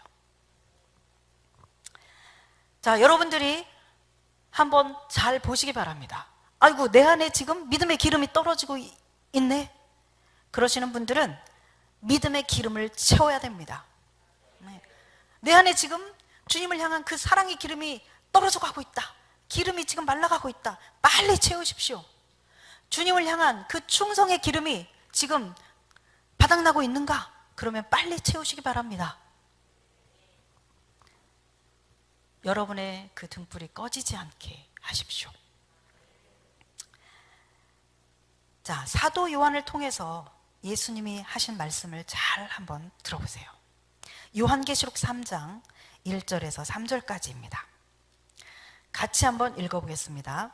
자, 여러분들이 한번 잘 보시기 바랍니다. 아이고, 내 안에 지금 믿음의 기름이 떨어지고 있네, 그러시는 분들은 믿음의 기름을 채워야 됩니다. 내 안에 지금 주님을 향한 그 사랑의 기름이 떨어져 가고 있다, 기름이 지금 말라가고 있다, 빨리 채우십시오. 주님을 향한 그 충성의 기름이 지금 바닥나고 있는가? 그러면 빨리 채우시기 바랍니다. 여러분의 그 등불이 꺼지지 않게 하십시오. 자, 사도 요한을 통해서 예수님이 하신 말씀을 잘 한번 들어보세요. 요한계시록 3장 1절에서 3절까지입니다. 같이 한번 읽어보겠습니다.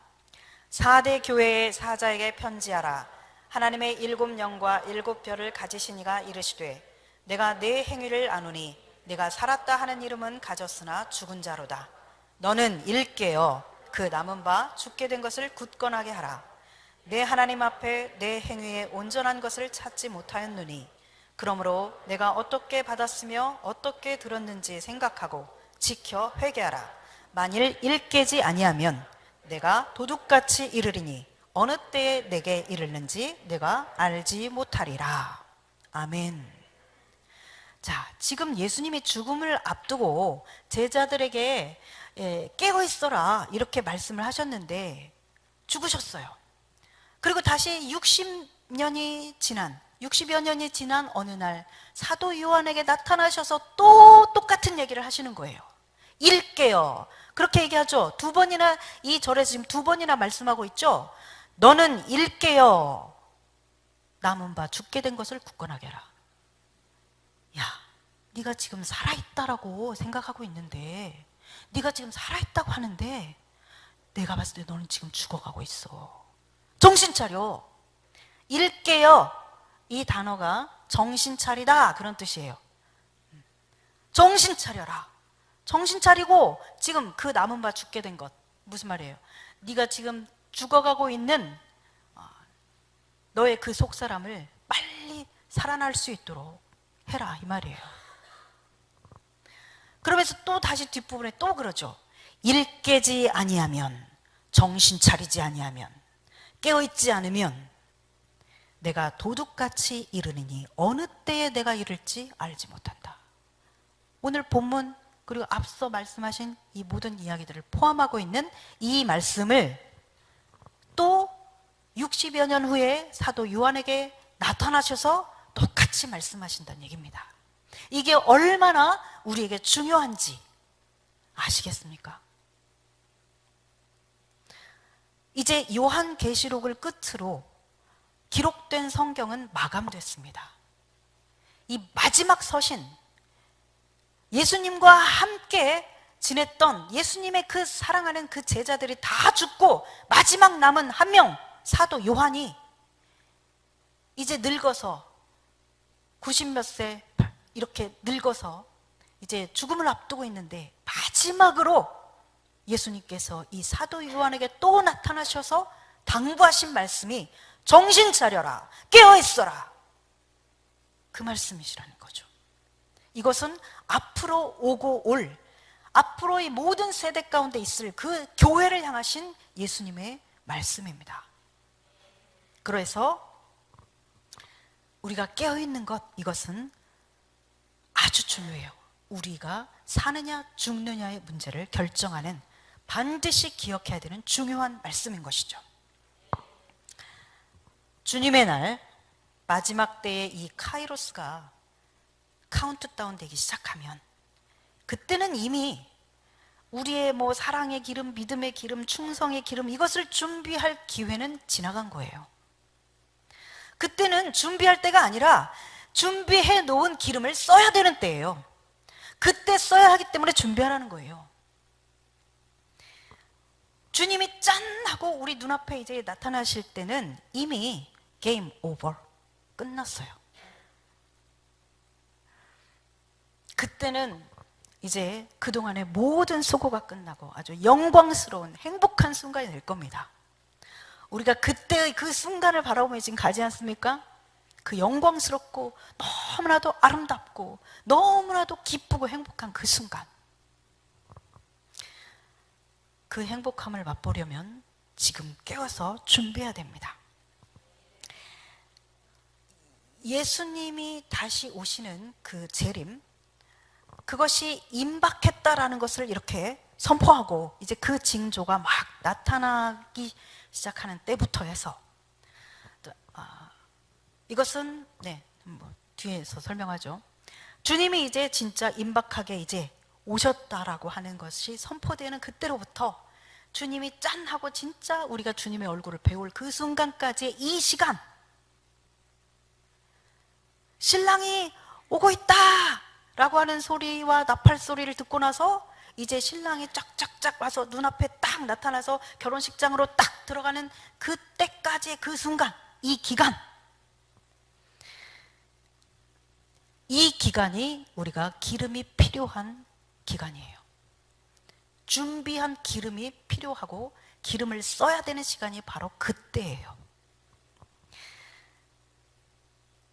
4대 교회의 사자에게 편지하라. 하나님의 7 영과 7 별을 가지신 이가 이르시되, 내가 네 행위를 아노니 내가 살았다 하는 이름은 가졌으나 죽은 자로다. 너는 일깨어 그 남은 바 죽게 된 것을 굳건하게 하라. 내 하나님 앞에 내 행위에 온전한 것을 찾지 못하였느니, 그러므로 내가 어떻게 받았으며 어떻게 들었는지 생각하고 지켜 회개하라. 만일 일깨지 아니하면 내가 도둑같이 이르리니 어느 때에 내게 이르는지 내가 알지 못하리라. 아멘. 자, 지금 예수님이 죽음을 앞두고 제자들에게 깨어 있어라, 이렇게 말씀을 하셨는데 죽으셨어요. 그리고 다시 60여 년이 지난 어느 날 사도 요한에게 나타나셔서 또 똑같은 얘기를 하시는 거예요. 일깨어, 그렇게 얘기하죠. 2번이나, 이 절에서 지금 2번이나 말씀하고 있죠. 너는 일깨어 남은 바 죽게 된 것을 굳건하게 하라. 야, 네가 지금 살아있다라고 생각하고 있는데, 네가 지금 살아있다고 하는데 내가 봤을 때 너는 지금 죽어가고 있어. 정신 차려. 일깨어, 이 단어가 정신 차리다, 그런 뜻이에요. 정신 차려라. 정신 차리고 지금 그 남은 바 죽게 된 것. 무슨 말이에요? 네가 지금 죽어가고 있는 너의 그 속사람을 빨리 살아날 수 있도록 해라, 이 말이에요. 그러면서 또 다시 뒷부분에 또 그러죠. 일 깨지 아니하면, 정신 차리지 아니하면, 깨어있지 않으면 내가 도둑같이 이르느니 어느 때에 내가 이를지 알지 못한다. 오늘 본문 그리고 앞서 말씀하신 이 모든 이야기들을 포함하고 있는 이 말씀을 또 60여 년 후에 사도 요한에게 나타나셔서 똑같이 말씀하신다는 얘기입니다. 이게 얼마나 우리에게 중요한지 아시겠습니까? 이제 요한계시록을 끝으로 기록된 성경은 마감됐습니다. 이 마지막 서신, 예수님과 함께 지냈던 예수님의 그 사랑하는 그 제자들이 다 죽고 마지막 남은 한 명, 사도 요한이 이제 늙어서 90몇 세 이렇게 늙어서 이제 죽음을 앞두고 있는데 마지막으로 예수님께서 이 사도 요한에게 또 나타나셔서 당부하신 말씀이 정신 차려라, 깨어있어라, 그 말씀이시라는 거죠. 이것은 앞으로 오고 올, 앞으로의 모든 세대 가운데 있을 그 교회를 향하신 예수님의 말씀입니다. 그래서 우리가 깨어있는 것, 이것은 아주 중요해요. 우리가 사느냐 죽느냐의 문제를 결정하는, 반드시 기억해야 되는 중요한 말씀인 것이죠. 주님의 날, 마지막 때의 이 카이로스가 카운트다운 되기 시작하면 그때는 이미 우리의 뭐 사랑의 기름, 믿음의 기름, 충성의 기름, 이것을 준비할 기회는 지나간 거예요. 그때는 준비할 때가 아니라 준비해 놓은 기름을 써야 되는 때예요. 그때 써야 하기 때문에 준비하라는 거예요. 주님이 짠 하고 우리 눈앞에 이제 나타나실 때는 이미 게임 오버, 끝났어요. 그때는 이제 그동안의 모든 수고가 끝나고 아주 영광스러운 행복한 순간이 될 겁니다. 우리가 그때의 그 순간을 바라보며 지금 가지 않습니까? 그 영광스럽고 너무나도 아름답고 너무나도 기쁘고 행복한 그 순간, 그 행복함을 맛보려면 지금 깨워서 준비해야 됩니다. 예수님이 다시 오시는 그 재림, 그것이 임박했다라는 것을 이렇게 선포하고 이제 그 징조가 막 나타나기 시작하는 때부터 해서 이것은 뒤에서 설명하죠. 주님이 이제 진짜 임박하게 이제 오셨다라고 하는 것이 선포되는 그때로부터 주님이 짠 하고 진짜 우리가 주님의 얼굴을 배울 그 순간까지의 이 시간, 신랑이 오고 있다 라고 하는 소리와 나팔 소리를 듣고 나서 이제 신랑이 쫙쫙쫙 와서 눈앞에 딱 나타나서 결혼식장으로 딱 들어가는 그때까지의 그 순간, 이 기간, 이 기간이 우리가 기름이 필요한 기간이에요. 준비한 기름이 필요하고 기름을 써야 되는 시간이 바로 그때예요.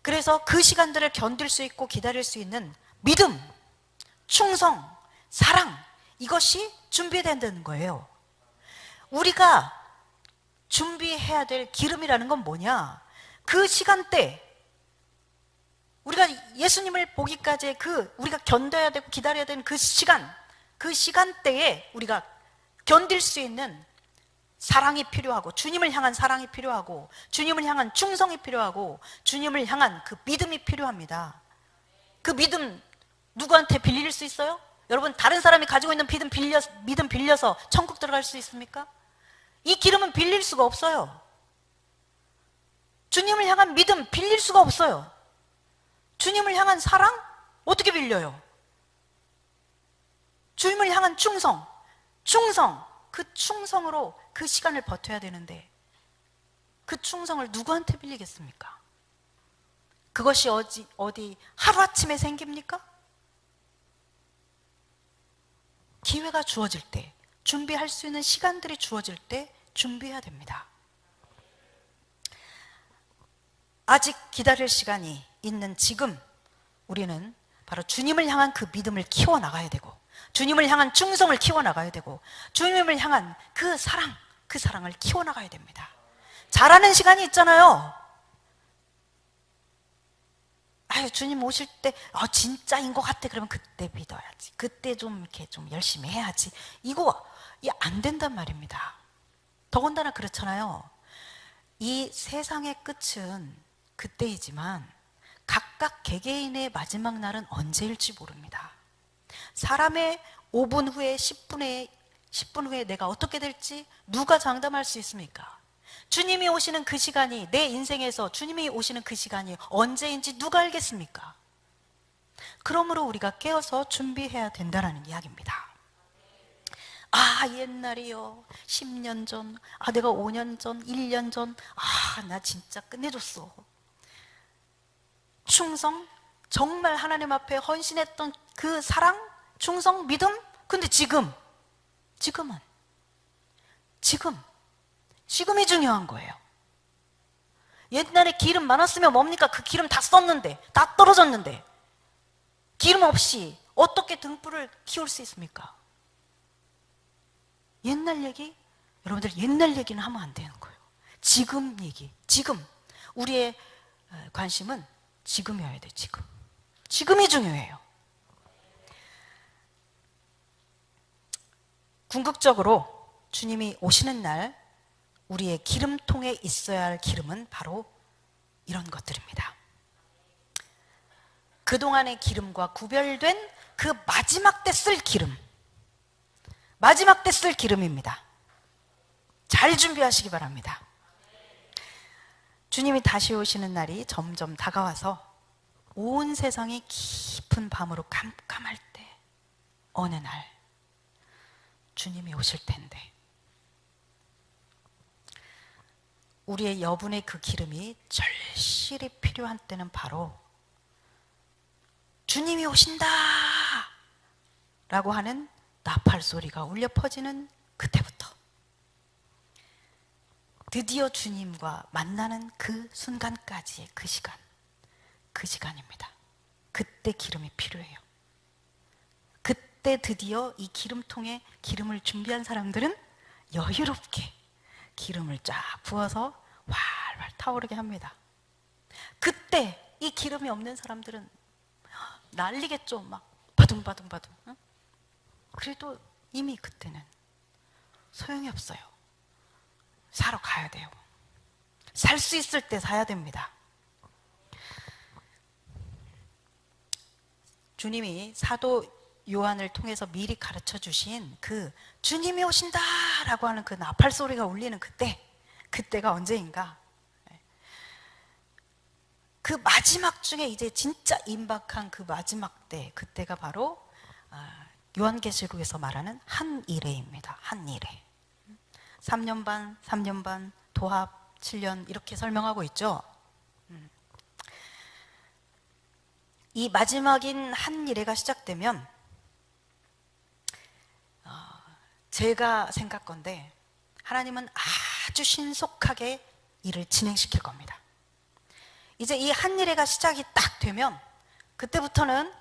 그래서 그 시간들을 견딜 수 있고 기다릴 수 있는 믿음, 충성, 사랑, 이것이 준비된다는 거예요. 우리가 준비해야 될 기름이라는 건 뭐냐? 그 시간대, 우리가 예수님을 보기까지의 우리가 견뎌야 되고 기다려야 되는 그 시간, 그 시간대에 우리가 견딜 수 있는 사랑이 필요하고, 주님을 향한 사랑이 필요하고, 주님을 향한 충성이 필요하고, 주님을 향한 그 믿음이 필요합니다. 그 믿음 누구한테 빌릴 수 있어요? 여러분, 다른 사람이 가지고 있는 믿음 빌려서 천국 들어갈 수 있습니까? 이 기름은 빌릴 수가 없어요. 주님을 향한 믿음 빌릴 수가 없어요. 주님을 향한 사랑 어떻게 빌려요? 주님을 향한 충성, 그 충성으로 그 시간을 버텨야 되는데 그 충성을 누구한테 빌리겠습니까? 그것이 어디 하루아침에 생깁니까? 기회가 주어질 때, 준비할 수 있는 시간들이 주어질 때 준비해야 됩니다. 아직 기다릴 시간이 있는 지금 우리는 바로 주님을 향한 그 믿음을 키워나가야 되고, 주님을 향한 충성을 키워나가야 되고, 주님을 향한 그 사랑을 키워나가야 됩니다. 잘하는 시간이 있잖아요. 아유, 주님 오실 때 진짜인 것 같아. 그러면 그때 믿어야지. 그때 좀 이렇게 좀 열심히 해야지. 이거 안 된단 말입니다. 더군다나 그렇잖아요. 이 세상의 끝은 그때이지만 각각 개개인의 마지막 날은 언제일지 모릅니다. 사람의 5분 후에 10분 후에 내가 어떻게 될지 누가 장담할 수 있습니까? 주님이 오시는 그 시간이, 내 인생에서 주님이 오시는 그 시간이 언제인지 누가 알겠습니까? 그러므로 우리가 깨어서 준비해야 된다는 이야기입니다. 옛날이요, 10년 전, 내가 5년 전, 1년 전, 나 진짜 끝내줬어. 충성, 정말 하나님 앞에 헌신했던 그 사랑, 충성, 믿음. 근데 지금이 중요한 거예요. 옛날에 기름 많았으면 뭡니까? 그 기름 다 썼는데, 다 떨어졌는데, 기름 없이 어떻게 등불을 키울 수 있습니까? 옛날 얘기? 여러분들 옛날 얘기는 하면 안 되는 거예요. 지금 얘기, 지금. 우리의 관심은 지금이어야 돼, 지금. 지금이 중요해요. 궁극적으로 주님이 오시는 날 우리의 기름통에 있어야 할 기름은 바로 이런 것들입니다. 그동안의 기름과 구별된 그 마지막 때 쓸 기름, 마지막 때 쓸 기름입니다. 잘 준비하시기 바랍니다. 주님이 다시 오시는 날이 점점 다가와서 온 세상이 깊은 밤으로 깜깜할 때 어느 날 주님이 오실 텐데, 우리의 여분의 그 기름이 절실히 필요한 때는 바로 주님이 오신다 라고 하는 나팔 소리가 울려 퍼지는 그때부터, 드디어 주님과 만나는 그 순간까지의 그 시간입니다. 그때 기름이 필요해요. 그때 드디어 이 기름통에 기름을 준비한 사람들은 여유롭게 기름을 쫙 부어서 활활 타오르게 합니다. 그때 이 기름이 없는 사람들은 난리겠죠. 막 바둥바둥바둥. 그래도 이미 그때는 소용이 없어요. 사러 가야 돼요. 살 수 있을 때 사야 됩니다. 주님이 사도 요한을 통해서 미리 가르쳐 주신 그 주님이 오신다라고 하는 그 나팔 소리가 울리는 그때가 언제인가? 그 마지막 중에 이제 진짜 임박한 그 마지막 때, 그때가 바로 요한계시록에서 말하는 한일회입니다. 한일회. 3년 반, 도합 7년 이렇게 설명하고 있죠. 이 마지막인 한일회가 시작되면 제가 생각건데 하나님은 아주 신속하게 일을 진행시킬 겁니다. 이제 이 한일회가 시작이 딱 되면 그때부터는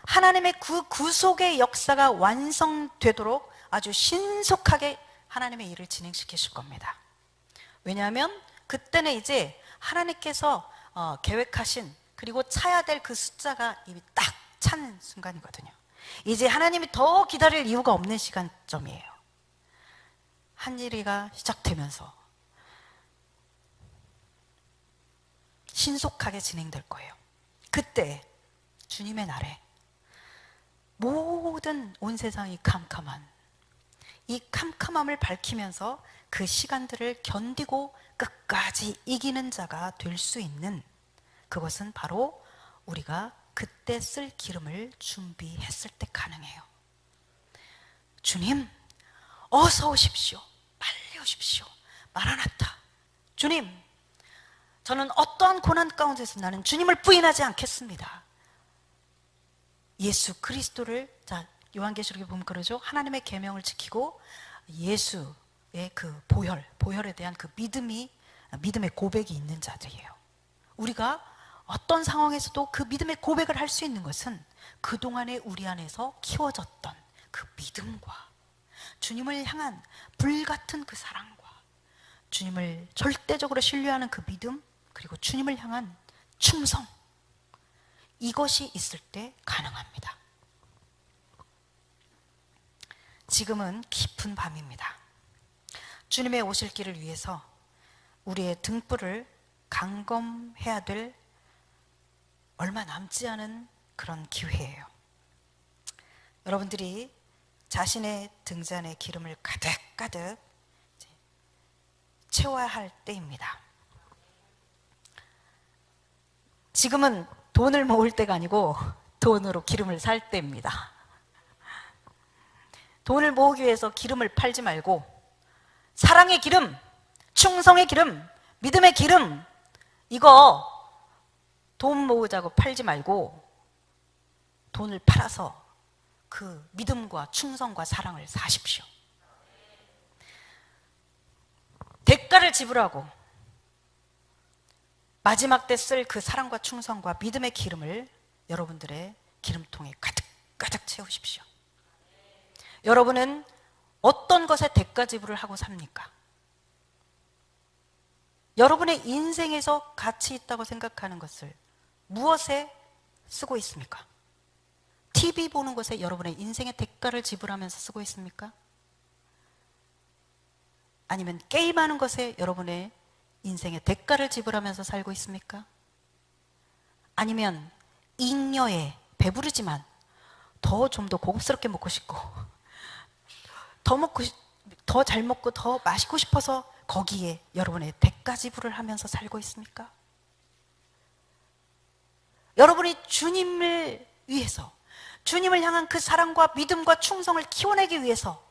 하나님의 그 구속의 역사가 완성되도록 아주 신속하게 하나님의 일을 진행시키실 겁니다. 왜냐하면 그때는 이제 하나님께서 계획하신, 그리고 차야 될 그 숫자가 이미 딱 차는 순간이거든요. 이제 하나님이 더 기다릴 이유가 없는 시간점이에요. 한일회가 시작되면서 신속하게 진행될 거예요. 그때 주님의 날에 모든 온 세상이 캄캄한 이 캄캄함을 밝히면서 그 시간들을 견디고 끝까지 이기는 자가 될 수 있는, 그것은 바로 우리가 그때 쓸 기름을 준비했을 때 가능해요. 주님, 어서 오십시오. 빨리 오십시오. 마라나타. 주님, 저는 어떠한 고난 가운데서 나는 주님을 부인하지 않겠습니다. 예수 그리스도를 요한계시록에 보면 그러죠. 하나님의 계명을 지키고 예수의 그 보혈에 대한 그 믿음의 고백이 있는 자들이에요. 우리가 어떤 상황에서도 그 믿음의 고백을 할 수 있는 것은 그동안에 우리 안에서 키워졌던 그 믿음과 주님을 향한 불같은 그 사랑과 주님을 절대적으로 신뢰하는 그 믿음, 그리고 주님을 향한 충성, 이것이 있을 때 가능합니다. 지금은 깊은 밤입니다. 주님의 오실 길을 위해서 우리의 등불을 강검해야 될 얼마 남지 않은 그런 기회예요. 여러분들이 자신의 등잔에 기름을 가득가득 채워야 할 때입니다. 지금은 돈을 모을 때가 아니고 돈으로 기름을 살 때입니다. 돈을 모으기 위해서 기름을 팔지 말고 사랑의 기름, 충성의 기름, 믿음의 기름, 이거 돈 모으자고 팔지 말고 돈을 팔아서 그 믿음과 충성과 사랑을 사십시오. 대가를 지불하고 마지막 때 쓸 그 사랑과 충성과 믿음의 기름을 여러분들의 기름통에 가득 채우십시오. 여러분은 어떤 것에 대가 지불을 하고 삽니까? 여러분의 인생에서 가치 있다고 생각하는 것을 무엇에 쓰고 있습니까? TV 보는 것에 여러분의 인생의 대가를 지불하면서 쓰고 있습니까? 아니면 게임하는 것에 여러분의 인생의 대가를 지불하면서 살고 있습니까? 아니면 잉여에 배부르지만 좀 더 고급스럽게 먹고 싶고 더 잘 먹고 더 마시고 싶어서 거기에 여러분의 대가 지불을 하면서 살고 있습니까? 여러분이 주님을 위해서, 주님을 향한 그 사랑과 믿음과 충성을 키워내기 위해서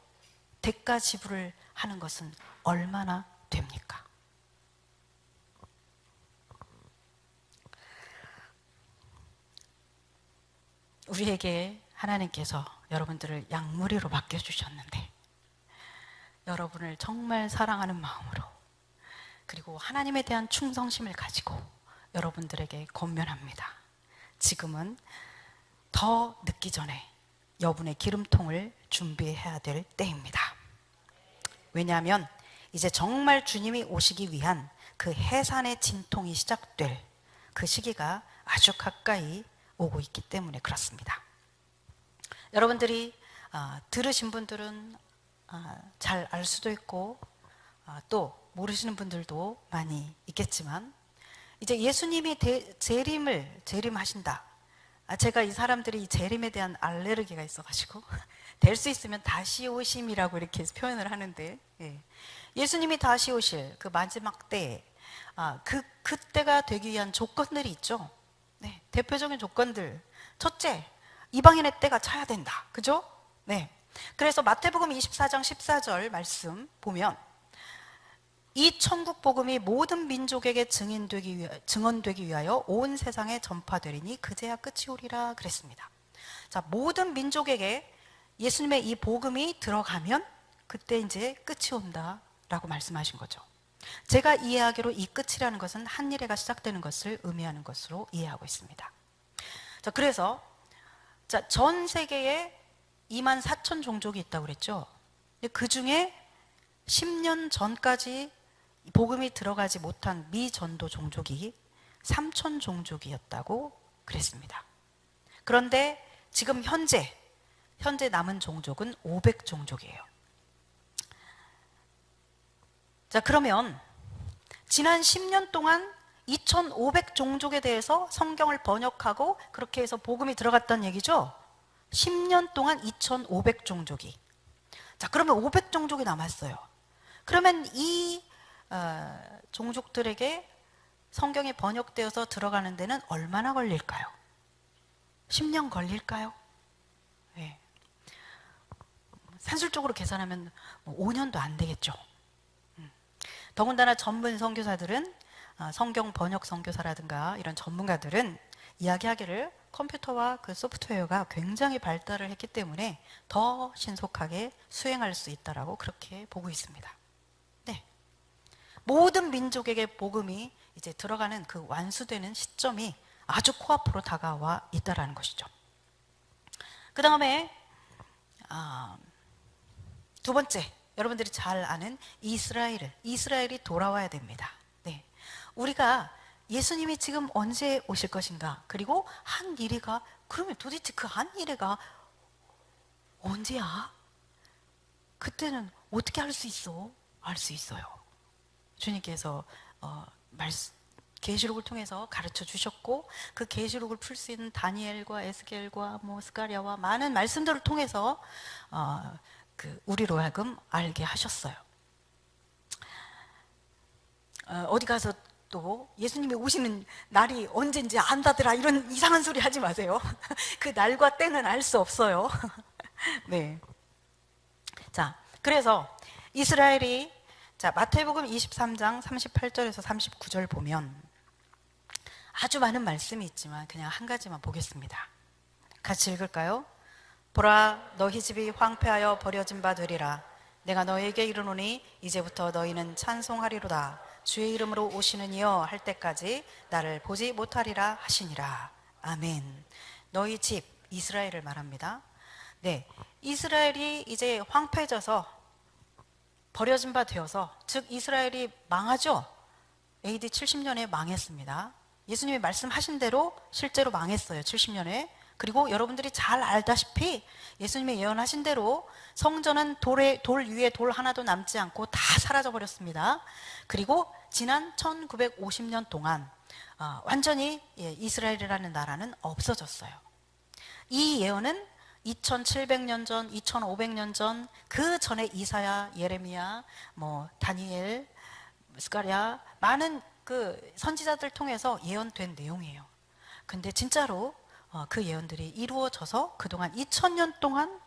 대가 지불을 하는 것은 얼마나 됩니까? 우리에게 하나님께서 여러분들을 양무리로 맡겨주셨는데 여러분을 정말 사랑하는 마음으로, 그리고 하나님에 대한 충성심을 가지고 여러분들에게 권면합니다. 지금은 더 늦기 전에 여분의 기름통을 준비해야 될 때입니다. 왜냐하면 이제 정말 주님이 오시기 위한 그 해산의 진통이 시작될 그 시기가 아주 가까이 오고 있기 때문에 그렇습니다. 여러분들이 들으신 분들은 잘 알 수도 있고 또 모르시는 분들도 많이 있겠지만, 이제 예수님이 재림하신다. 제가 이 사람들이 이 재림에 대한 알레르기가 있어가지고 될 수 있으면 다시 오심이라고 이렇게 표현을 하는데, 예수님이 다시 오실 그 마지막 때에 그때가 되기 위한 조건들이 있죠. 네, 대표적인 조건들. 첫째, 이방인의 때가 차야 된다. 그죠? 네. 그래서 마태복음 24장 14절 말씀 보면, 이 천국 복음이 모든 민족에게 증언되기 위하여 온 세상에 전파되리니 그제야 끝이 오리라 그랬습니다. 자, 모든 민족에게 예수님의 이 복음이 들어가면 그때 이제 끝이 온다라고 말씀하신 거죠. 제가 이해하기로 이 끝이라는 것은 한 일회가 시작되는 것을 의미하는 것으로 이해하고 있습니다. 자, 그래서 전 세계에 24,000 종족이 있다고 그랬죠. 그 중에 10년 전까지 복음이 들어가지 못한 미전도 종족이 3,000 종족이었다고 그랬습니다. 그런데 지금 현재 남은 종족은 500 종족이에요. 자, 그러면 지난 10년 동안 2,500 종족에 대해서 성경을 번역하고 그렇게 해서 복음이 들어갔다는 얘기죠. 10년 동안 2,500 종족이. 자, 그러면 500 종족이 남았어요. 그러면 이 종족들에게 성경이 번역되어서 들어가는 데는 얼마나 걸릴까요? 10년 걸릴까요? 네. 산술적으로 계산하면 5년도 안 되겠죠. 더군다나 전문 선교사들은, 성경 번역 선교사라든가 이런 전문가들은 이야기하기를 컴퓨터와 그 소프트웨어가 굉장히 발달을 했기 때문에 더 신속하게 수행할 수 있다라고 그렇게 보고 있습니다. 네. 모든 민족에게 복음이 이제 들어가는 그 완수되는 시점이 아주 코앞으로 다가와 있다라는 것이죠. 그 다음에 두 번째, 여러분들이 잘 아는 이스라엘이 돌아와야 됩니다. 네. 우리가 예수님이 지금 언제 오실 것인가, 그리고 한 이래가, 그러면 도대체 그 한 이래가 언제야? 그때는 어떻게 알 수 있어? 알 수 있어요. 주님께서 계시록을 통해서 가르쳐 주셨고, 그 계시록을 풀 수 있는 다니엘과 에스겔과 스가랴와 많은 말씀들을 통해서 우리로 하여금 알게 하셨어요. 어디 가서 또 예수님이 오시는 날이 언젠지 안다더라 이런 이상한 소리 하지 마세요. 그 날과 때는 알 수 없어요. 네. 자, 그래서 이스라엘이, 자, 마태복음 23장 38절에서 39절 보면 아주 많은 말씀이 있지만 그냥 한 가지만 보겠습니다. 같이 읽을까요? 보라, 너희 집이 황폐하여 버려진 바 되리라. 내가 너희에게 이르노니 이제부터 너희는 찬송하리로다. 주의 이름으로 오시는 이여 할 때까지 나를 보지 못하리라 하시니라. 아멘. 너희 집, 이스라엘을 말합니다. 네, 이스라엘이 이제 황폐해져서 버려진 바 되어서, 즉 이스라엘이 망하죠. AD 70년에 망했습니다. 예수님이 말씀하신 대로 실제로 망했어요. 70년에. 그리고 여러분들이 잘 알다시피 예수님이 예언하신 대로 성전은 돌 위에 돌 하나도 남지 않고 다 사라져 버렸습니다. 그리고 지난 1950년 동안 완전히 이스라엘이라는 나라는 없어졌어요. 이 예언은 2700년 전, 2500년 전, 그 전에 이사야, 예레미야, 다니엘, 스가랴, 많은 그 선지자들 통해서 예언된 내용이에요. 근데 진짜로 그 예언들이 이루어져서 그동안 2000년 동안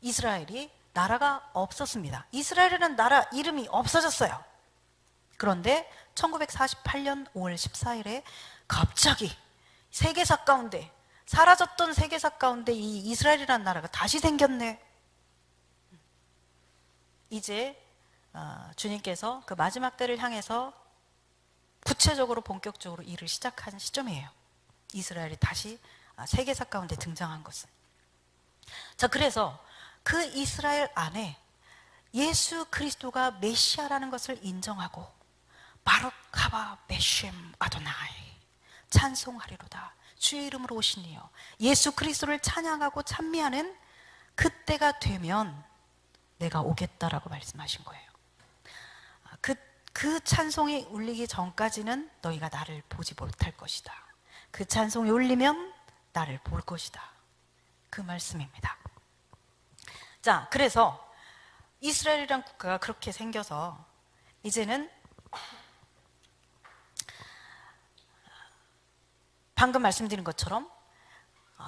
이스라엘이 나라가 없었습니다. 이스라엘이라는 나라 이름이 없어졌어요. 그런데 1948년 5월 14일에 갑자기 세계사 가운데, 사라졌던 세계사 가운데 이 이스라엘이라는 나라가 다시 생겼네. 이제 주님께서 그 마지막 때를 향해서 구체적으로 본격적으로 일을 시작한 시점이에요. 이스라엘이 다시 세계사 가운데 등장한 것은. 자, 그래서 그 이스라엘 안에 예수 그리스도가 메시아라는 것을 인정하고 바룩 하바 베셴 아도나이, 찬송하리로다, 주의 이름으로 오시니요, 예수 그리스도를 찬양하고 찬미하는 그때가 되면 내가 오겠다라고 말씀하신 거예요. 그 찬송이 울리기 전까지는 너희가 나를 보지 못할 것이다. 그 찬송이 울리면 나를 볼 것이다. 그 말씀입니다. 자, 그래서 이스라엘이란 국가가 그렇게 생겨서 이제는 방금 말씀드린 것처럼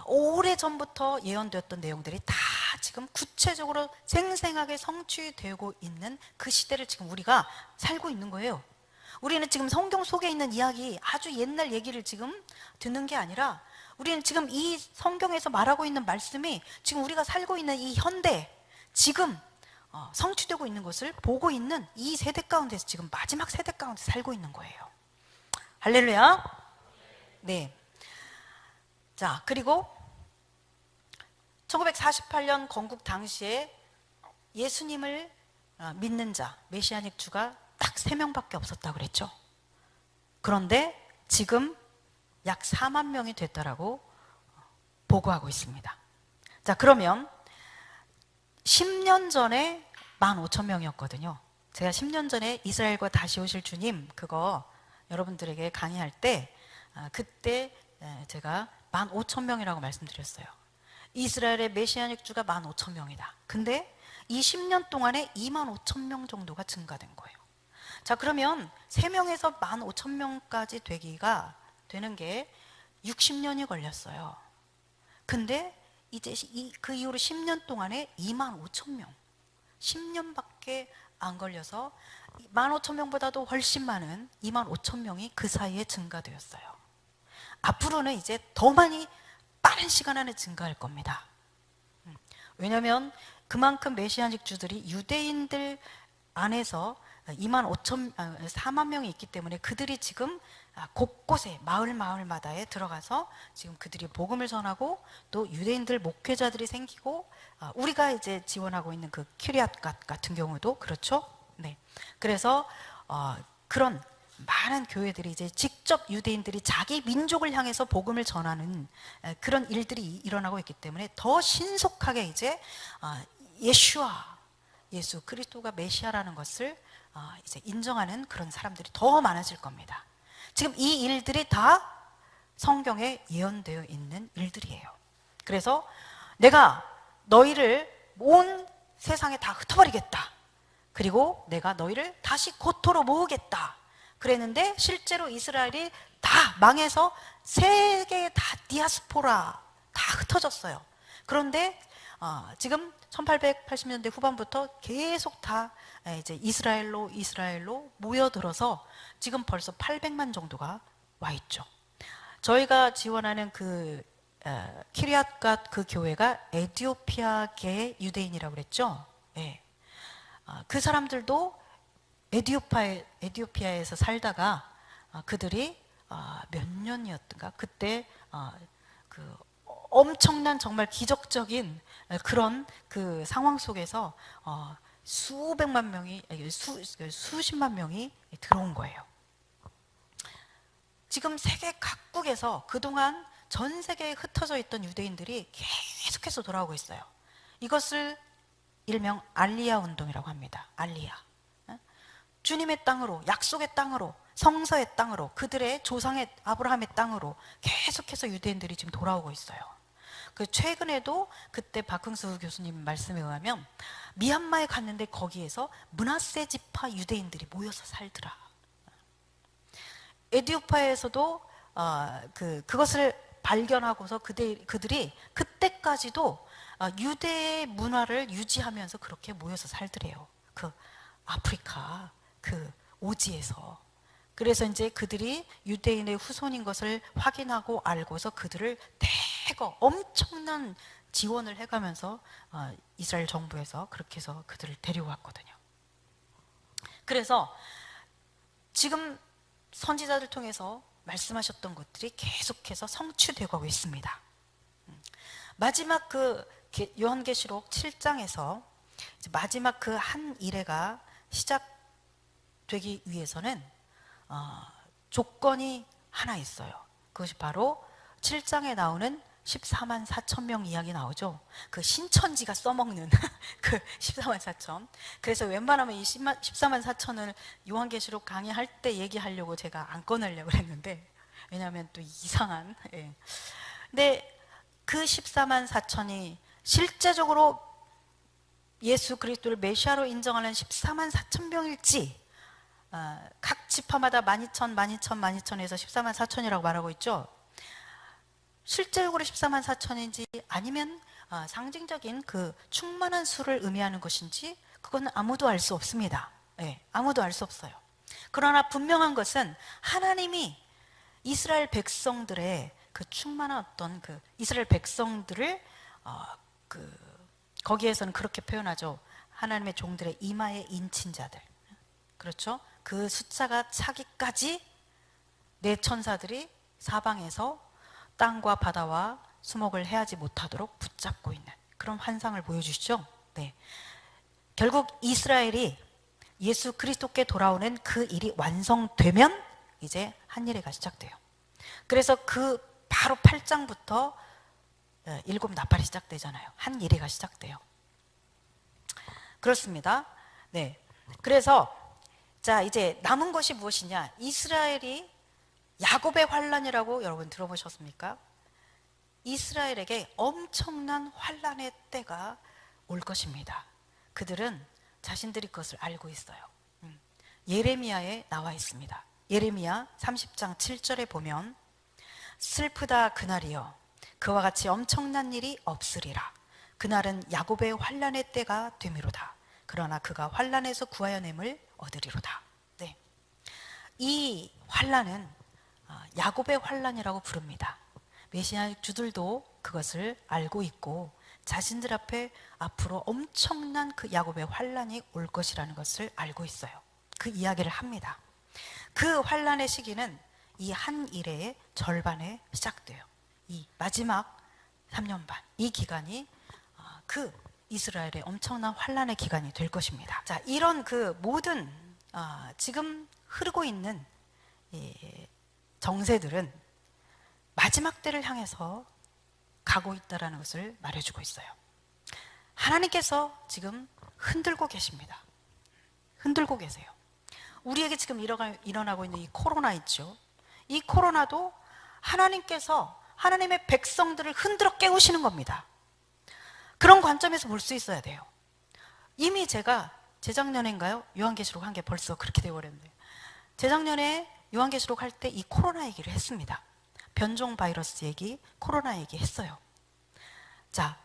오래전부터 예언되었던 내용들이 다 지금 구체적으로 생생하게 성취되고 있는 그 시대를 지금 우리가 살고 있는 거예요. 우리는 지금 성경 속에 있는 이야기, 아주 옛날 얘기를 지금 듣는 게 아니라 우리는 지금 이 성경에서 말하고 있는 말씀이 지금 우리가 살고 있는 이 현대, 지금 성취되고 있는 것을 보고 있는 이 세대 가운데서 지금 마지막 세대 가운데 살고 있는 거예요. 할렐루야. 네. 자, 그리고 1948년 건국 당시에 예수님을 믿는 자, 메시아닉 주가 딱 3명밖에 없었다고 그랬죠. 그런데 지금 약 4만 명이 됐다라고 보고하고 있습니다. 자, 그러면 10년 전에 15,000명이었거든요. 제가 10년 전에 이스라엘과 다시 오실 주님 그거 여러분들에게 강의할 때 그때 제가 15,000명이라고 말씀드렸어요. 이스라엘의 메시아닉 주가 15,000명이다. 근데 이 10년 동안에 25,000명 정도가 증가된 거예요. 자, 그러면 3명에서 15,000명까지 되는 게 60년이 걸렸어요. 근데 이제 그 이후로 10년 동안에 25,000명, 10년밖에 안 걸려서 15,000명보다도 훨씬 많은 25,000명이 그 사이에 증가되었어요. 앞으로는 이제 더 많이 빠른 시간 안에 증가할 겁니다. 왜냐하면 그만큼 메시아닉 주들이 유대인들 안에서 4만 명이 있기 때문에 그들이 지금 곳곳에 마을마다에 들어가서 지금 그들이 복음을 전하고 또 유대인들 목회자들이 생기고 우리가 이제 지원하고 있는 그 키리앗갓 같은 경우도 그렇죠. 네. 그래서 그런 많은 교회들이 이제 직접 유대인들이 자기 민족을 향해서 복음을 전하는 그런 일들이 일어나고 있기 때문에 더 신속하게 이제 예수 그리스도가 메시아라는 것을 이제 인정하는 그런 사람들이 더 많아질 겁니다. 지금 이 일들이 다 성경에 예언되어 있는 일들이에요. 그래서 내가 너희를 온 세상에 다 흩어버리겠다. 그리고 내가 너희를 다시 고토로 모으겠다. 그랬는데 실제로 이스라엘이 다 망해서 세계에 다 디아스포라 다 흩어졌어요. 그런데 지금 1880년대 후반부터 계속 다 이제 이스라엘로 모여들어서 지금 벌써 800만 정도가 와 있죠. 저희가 지원하는 그 키리앗갓 그 교회가 에티오피아계 유대인이라고 그랬죠. 네. 그 사람들도 에티오피아에서 살다가 그들이 몇 년이었던가 그때 그 엄청난 정말 기적적인 그런 그 상황 속에서 수백만 명이 수십만 명이 들어온 거예요. 지금 세계 각국에서 그동안 전 세계에 흩어져 있던 유대인들이 계속해서 돌아오고 있어요. 이것을 일명 알리야 운동이라고 합니다. 알리야. 주님의 땅으로, 약속의 땅으로, 성서의 땅으로, 그들의 조상의 아브라함의 땅으로 계속해서 유대인들이 지금 돌아오고 있어요. 그 최근에도 그때 박흥수 교수님 말씀에 의하면 미얀마에 갔는데 거기에서 므낫세 지파 유대인들이 모여서 살더라. 에티오피아에서도 그것을 발견하고서 그들이 그때까지도 유대의 문화를 유지하면서 그렇게 모여서 살더래요. 그 아프리카 그 오지에서. 그래서 이제 그들이 유대인의 후손인 것을 확인하고 알고서 그들을 대거 엄청난 지원을 해가면서 이스라엘 정부에서 그렇게 해서 그들을 데려왔거든요. 그래서 지금 선지자들 통해서 말씀하셨던 것들이 계속해서 성취되고 있습니다. 마지막 그 요한계시록 7장에서 마지막 그 한 일회가 시작되기 위해서는 조건이 하나 있어요. 그것이 바로 7장에 나오는 14만 4천 명 이야기 나오죠. 그 신천지가 써먹는 그 14만 4천. 그래서 웬만하면 이 14만 4천을 요한계시록 강의할 때 얘기하려고 제가 안 꺼내려고 했는데 왜냐하면 또 이상한. 예. 근데 그 14만 4천이 실제적으로 예수 그리스도를 메시아로 인정하는 14만 4천 명일지 각 지파마다 12,000에서 14만 4천이라고 말하고 있죠. 실제적으로 14만 4천인지 아니면 상징적인 그 충만한 수를 의미하는 것인지 그건 아무도 알 수 없습니다. 네, 아무도 알 수 없어요. 그러나 분명한 것은 하나님이 이스라엘 백성들의 그 충만한 어떤 그 이스라엘 백성들을 거기에서는 그렇게 표현하죠. 하나님의 종들의 이마에 인친 자들. 그렇죠? 그 숫자가 차기까지 내 천사들이 사방에서 땅과 바다와 수목을 해하지 못하도록 붙잡고 있는 그런 환상을 보여주시죠. 네. 결국 이스라엘이 예수 그리스도께 돌아오는 그 일이 완성되면 이제 한일회가 시작돼요. 그래서 그 바로 8장부터 일곱 나팔이 시작되잖아요. 한일회가 시작돼요. 그렇습니다. 네. 그래서 자 이제 남은 것이 무엇이냐? 이스라엘이 야곱의 환란이라고 여러분 들어보셨습니까? 이스라엘에게 엄청난 환란의 때가 올 것입니다. 그들은 자신들이 그것을 알고 있어요. 예레미야에 나와 있습니다. 예레미야 30장 7절에 보면 슬프다 그날이여 그와 같이 엄청난 일이 없으리라. 그날은 야곱의 환란의 때가 되미로다. 그러나 그가 환란에서 구하여냄을 얻으리로다. 네. 이 환란은 야곱의 환란이라고 부릅니다. 메시아 주들도 그것을 알고 있고 자신들 앞에 앞으로 엄청난 그 야곱의 환란이 올 것이라는 것을 알고 있어요. 그 이야기를 합니다. 그 환란의 시기는 이 한 일의 절반에 시작돼요. 이 마지막 3년 반, 이 기간이 그 이스라엘의 엄청난 환란의 기간이 될 것입니다. 자, 이런 그 모든 지금 흐르고 있는 이 정세들은 마지막 때를 향해서 가고 있다는 것을 말해주고 있어요. 하나님께서 지금 흔들고 계십니다. 흔들고 계세요. 우리에게 지금 일어나고 있는 이 코로나 있죠. 이 코로나도 하나님께서 하나님의 백성들을 흔들어 깨우시는 겁니다. 그런 관점에서 볼 수 있어야 돼요. 이미 제가 재작년인가요? 요한계시록 한 게 벌써 그렇게 되어버렸는데, 재작년에 요한계시록 할 때 이 코로나 얘기를 했습니다. 변종 바이러스 얘기, 코로나 얘기 했어요. 자,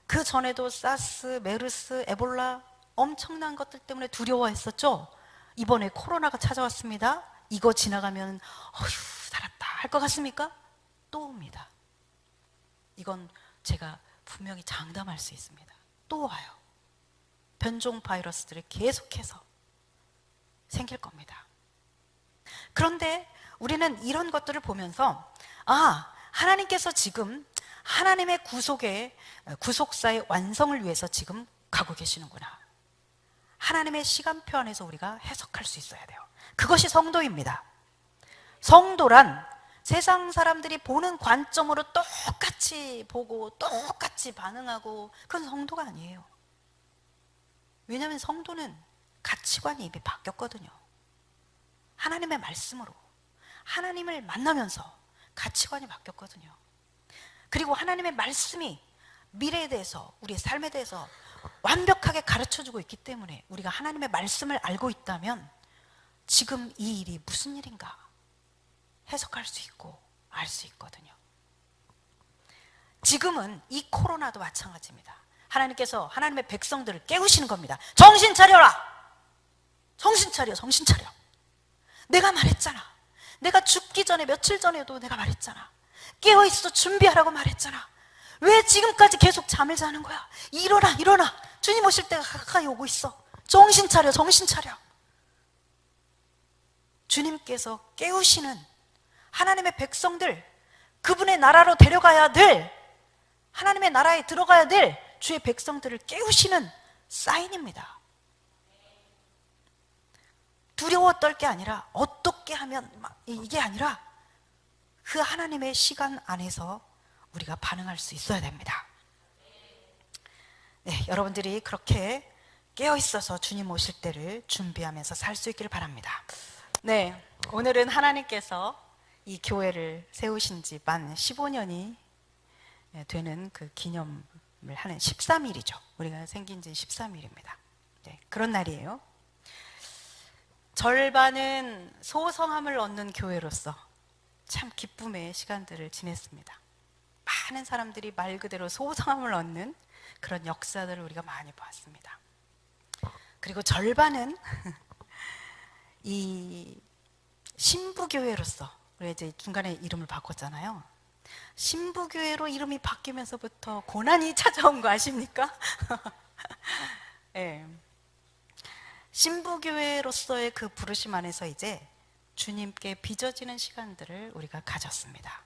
그 전에도 사스, 메르스, 에볼라 엄청난 것들 때문에 두려워했었죠. 이번에 코로나가 찾아왔습니다. 이거 지나가면 어휴 살았다 할 것 같습니까? 또 옵니다. 이건 제가 분명히 장담할 수 있습니다. 또 와요. 변종 바이러스들이 계속해서 생길 겁니다. 그런데 우리는 이런 것들을 보면서 하나님께서 지금 하나님의 구속사의 완성을 위해서 지금 가고 계시는구나. 하나님의 시간표 안에서 우리가 해석할 수 있어야 돼요. 그것이 성도입니다. 성도란 세상 사람들이 보는 관점으로 똑같이 보고 똑같이 반응하고, 그건 성도가 아니에요. 왜냐하면 성도는 가치관이 이미 바뀌었거든요. 하나님의 말씀으로 하나님을 만나면서 가치관이 바뀌었거든요. 그리고 하나님의 말씀이 미래에 대해서, 우리의 삶에 대해서 완벽하게 가르쳐주고 있기 때문에 우리가 하나님의 말씀을 알고 있다면 지금 이 일이 무슨 일인가 해석할 수 있고 알 수 있거든요. 지금은 이 코로나도 마찬가지입니다. 하나님께서 하나님의 백성들을 깨우시는 겁니다. 정신 차려라! 정신 차려, 정신 차려. 내가 말했잖아. 내가 죽기 전에, 며칠 전에도 내가 말했잖아. 깨어있어, 준비하라고 말했잖아. 왜 지금까지 계속 잠을 자는 거야? 일어나, 일어나. 주님 오실 때가 가까이 오고 있어. 정신 차려, 정신 차려. 주님께서 깨우시는 하나님의 백성들, 그분의 나라로 데려가야 될, 하나님의 나라에 들어가야 될 주의 백성들을 깨우시는 사인입니다. 두려워 떨 게 아니라 어떻게 하면 이게 아니라 그 하나님의 시간 안에서 우리가 반응할 수 있어야 됩니다. 네, 여러분들이 그렇게 깨어 있어서 주님 오실 때를 준비하면서 살 수 있기를 바랍니다. 네, 오늘은 하나님께서 이 교회를 세우신 지 만 15년이 되는 그 기념을 하는 13일이죠. 우리가 생긴 지 13일입니다. 네, 그런 날이에요. 절반은 소성함을 얻는 교회로서 참 기쁨의 시간들을 지냈습니다. 많은 사람들이 말 그대로 소성함을 얻는 그런 역사들을 우리가 많이 보았습니다. 그리고 절반은 이 신부교회로서, 우리가 이제 중간에 이름을 바꿨잖아요. 신부교회로 이름이 바뀌면서부터 고난이 찾아온 거 아십니까? 네. 신부교회로서의 그 부르심 안에서 이제 주님께 빚어지는 시간들을 우리가 가졌습니다.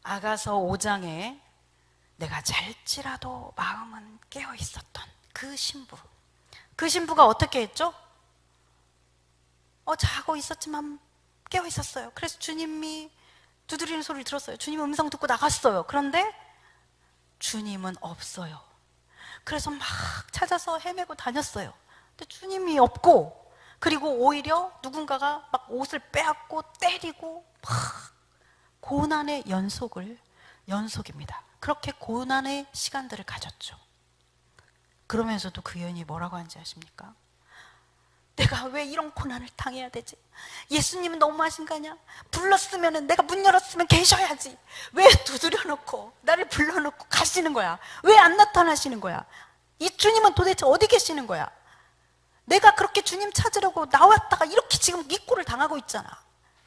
아가서 5장에 내가 잘지라도 마음은 깨어 있었던 그 신부. 그 신부가 어떻게 했죠? 자고 있었지만 깨어 있었어요. 그래서 주님이 두드리는 소리를 들었어요. 주님 음성 듣고 나갔어요. 그런데 주님은 없어요. 그래서 막 찾아서 헤매고 다녔어요. 근데 주님이 없고, 그리고 오히려 누군가가 막 옷을 빼앗고 때리고 막 고난의 연속입니다. 그렇게 고난의 시간들을 가졌죠. 그러면서도 그 여인이 뭐라고 하는지 아십니까? 내가 왜 이런 고난을 당해야 되지? 예수님은 너무하신 거 아니야? 불렀으면, 내가 문 열었으면 계셔야지. 왜 두드려 놓고 나를 불러놓고 가시는 거야? 왜 안 나타나시는 거야? 이 주님은 도대체 어디 계시는 거야? 내가 그렇게 주님 찾으려고 나왔다가 이렇게 지금 미꾸를 당하고 있잖아.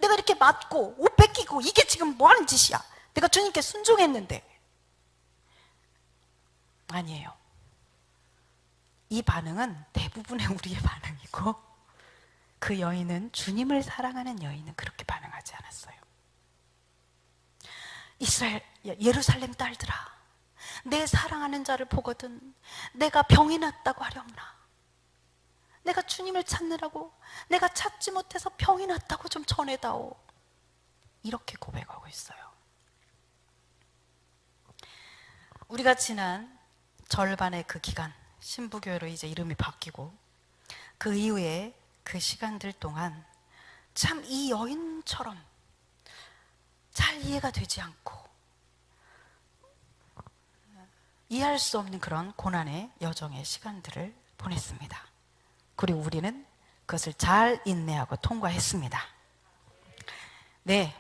내가 이렇게 맞고 옷 뺏기고 이게 지금 뭐 하는 짓이야? 내가 주님께 순종했는데. 아니에요. 이 반응은 대부분의 우리의 반응이고, 그 여인은, 주님을 사랑하는 여인은 그렇게 반응하지 않았어요. 예루살렘 딸들아, 내 사랑하는 자를 보거든 내가 병이 났다고 하렵나? 내가 주님을 찾느라고 내가 찾지 못해서 병이 났다고 좀 전해다오. 이렇게 고백하고 있어요. 우리가 지난 절반의 그 기간, 신부교회로 이제 이름이 바뀌고 그 이후에 그 시간들 동안 참 이 여인처럼 잘 이해가 되지 않고 이해할 수 없는 그런 고난의 여정의 시간들을 보냈습니다. 그리고 우리는 그것을 잘 인내하고 통과했습니다. 네,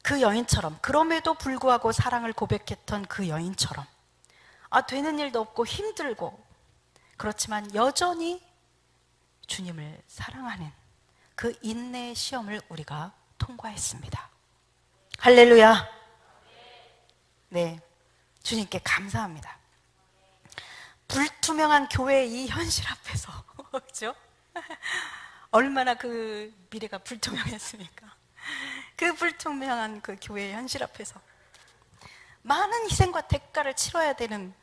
그 여인처럼, 그럼에도 불구하고 사랑을 고백했던 그 여인처럼, 되는 일도 없고 힘들고 그렇지만 여전히 주님을 사랑하는 그 인내의 시험을 우리가 통과했습니다. 할렐루야. 네, 주님께 감사합니다. 불투명한 교회의 이 현실 앞에서 그렇죠? 얼마나 그 미래가 불투명했습니까? 그 불투명한 그 교회의 현실 앞에서 많은 희생과 대가를 치러야 되는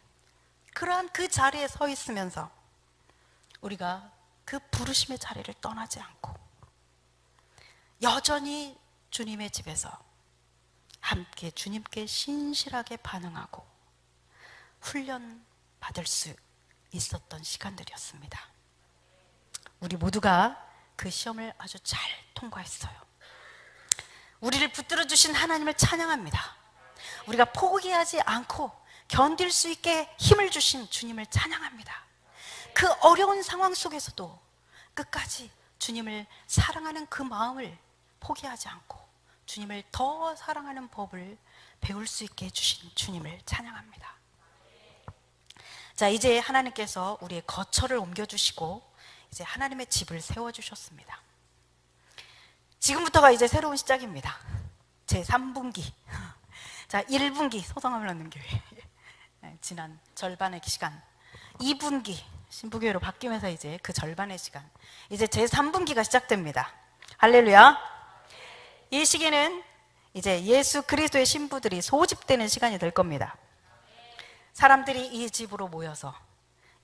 그러한 그 자리에 서 있으면서 우리가 그 부르심의 자리를 떠나지 않고 여전히 주님의 집에서 함께 주님께 신실하게 반응하고 훈련 받을 수 있었던 시간들이었습니다. 우리 모두가 그 시험을 아주 잘 통과했어요. 우리를 붙들어 주신 하나님을 찬양합니다. 우리가 포기하지 않고 견딜 수 있게 힘을 주신 주님을 찬양합니다. 그 어려운 상황 속에서도 끝까지 주님을 사랑하는 그 마음을 포기하지 않고 주님을 더 사랑하는 법을 배울 수 있게 해주신 주님을 찬양합니다. 자, 이제 하나님께서 우리의 거처를 옮겨주시고 이제 하나님의 집을 세워주셨습니다. 지금부터가 이제 새로운 시작입니다. 제 3분기. 자, 1분기 소성함을 얻는 교회. 지난 절반의 시간. 2분기 신부교회로 바뀌면서 이제 그 절반의 시간. 이제 제 3분기가 시작됩니다. 할렐루야. 이 시기는 이제 예수 그리스도의 신부들이 소집되는 시간이 될 겁니다. 사람들이 이 집으로 모여서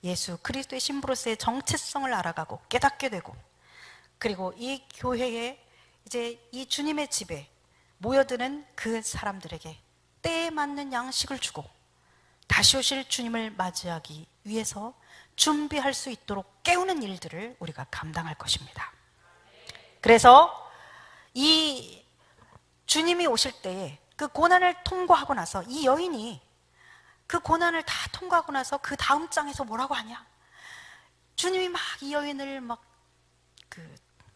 예수 그리스도의 신부로서의 정체성을 알아가고 깨닫게 되고, 그리고 이 교회에 이제 이 주님의 집에 모여드는 그 사람들에게 때에 맞는 양식을 주고 다시 오실 주님을 맞이하기 위해서 준비할 수 있도록 깨우는 일들을 우리가 감당할 것입니다. 그래서 이 주님이 오실 때에 그 고난을 통과하고 나서 이 여인이 그 고난을 다 통과하고 나서 그 다음 장에서 뭐라고 하냐? 주님이 막 이 여인을 막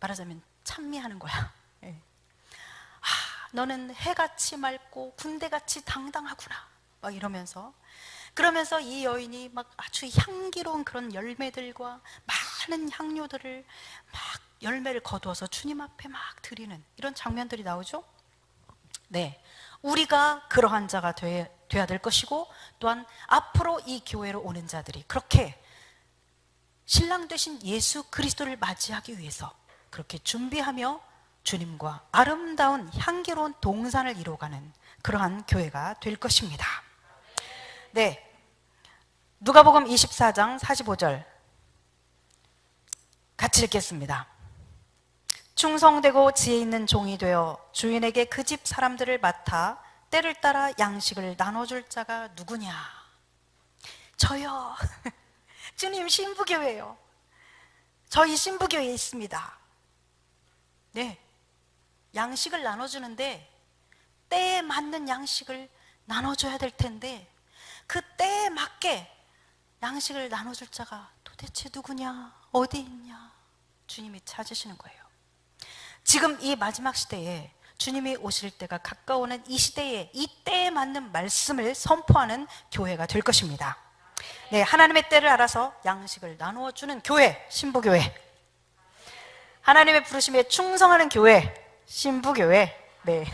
말하자면 찬미하는 거야. 예. 너는 해같이 맑고 군대같이 당당하구나. 막 이러면서, 그러면서 이 여인이 막 아주 향기로운 그런 열매들과 많은 향료들을 막 열매를 거두어서 주님 앞에 막 드리는 이런 장면들이 나오죠. 네, 우리가 그러한 자가 돼야 될 것이고, 또한 앞으로 이 교회로 오는 자들이 그렇게 신랑 되신 예수 그리스도를 맞이하기 위해서 그렇게 준비하며 주님과 아름다운 향기로운 동산을 이루어가는 그러한 교회가 될 것입니다. 네, 누가복음 24장 45절 같이 읽겠습니다. 충성되고 지혜 있는 종이 되어 주인에게 그 집 사람들을 맡아 때를 따라 양식을 나눠줄 자가 누구냐? 저요. 주님 신부교회요. 저희 신부교회에 있습니다. 네, 양식을 나눠주는데 때에 맞는 양식을 나눠줘야 될 텐데 그 때에 맞게 양식을 나눠줄 자가 도대체 누구냐? 어디 있냐? 주님이 찾으시는 거예요. 지금 이 마지막 시대에 주님이 오실 때가 가까워오는 이 시대에 이 때에 맞는 말씀을 선포하는 교회가 될 것입니다. 네, 하나님의 때를 알아서 양식을 나누어 주는 교회, 신부교회. 하나님의 부르심에 충성하는 교회, 신부교회. 네.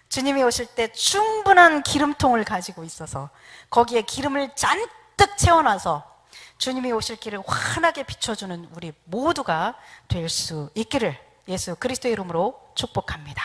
주님이 오실 때 충분한 기름통을 가지고 있어서 거기에 기름을 잔뜩 채워놔서 주님이 오실 길을 환하게 비춰주는 우리 모두가 될 수 있기를 예수 그리스도의 이름으로 축복합니다.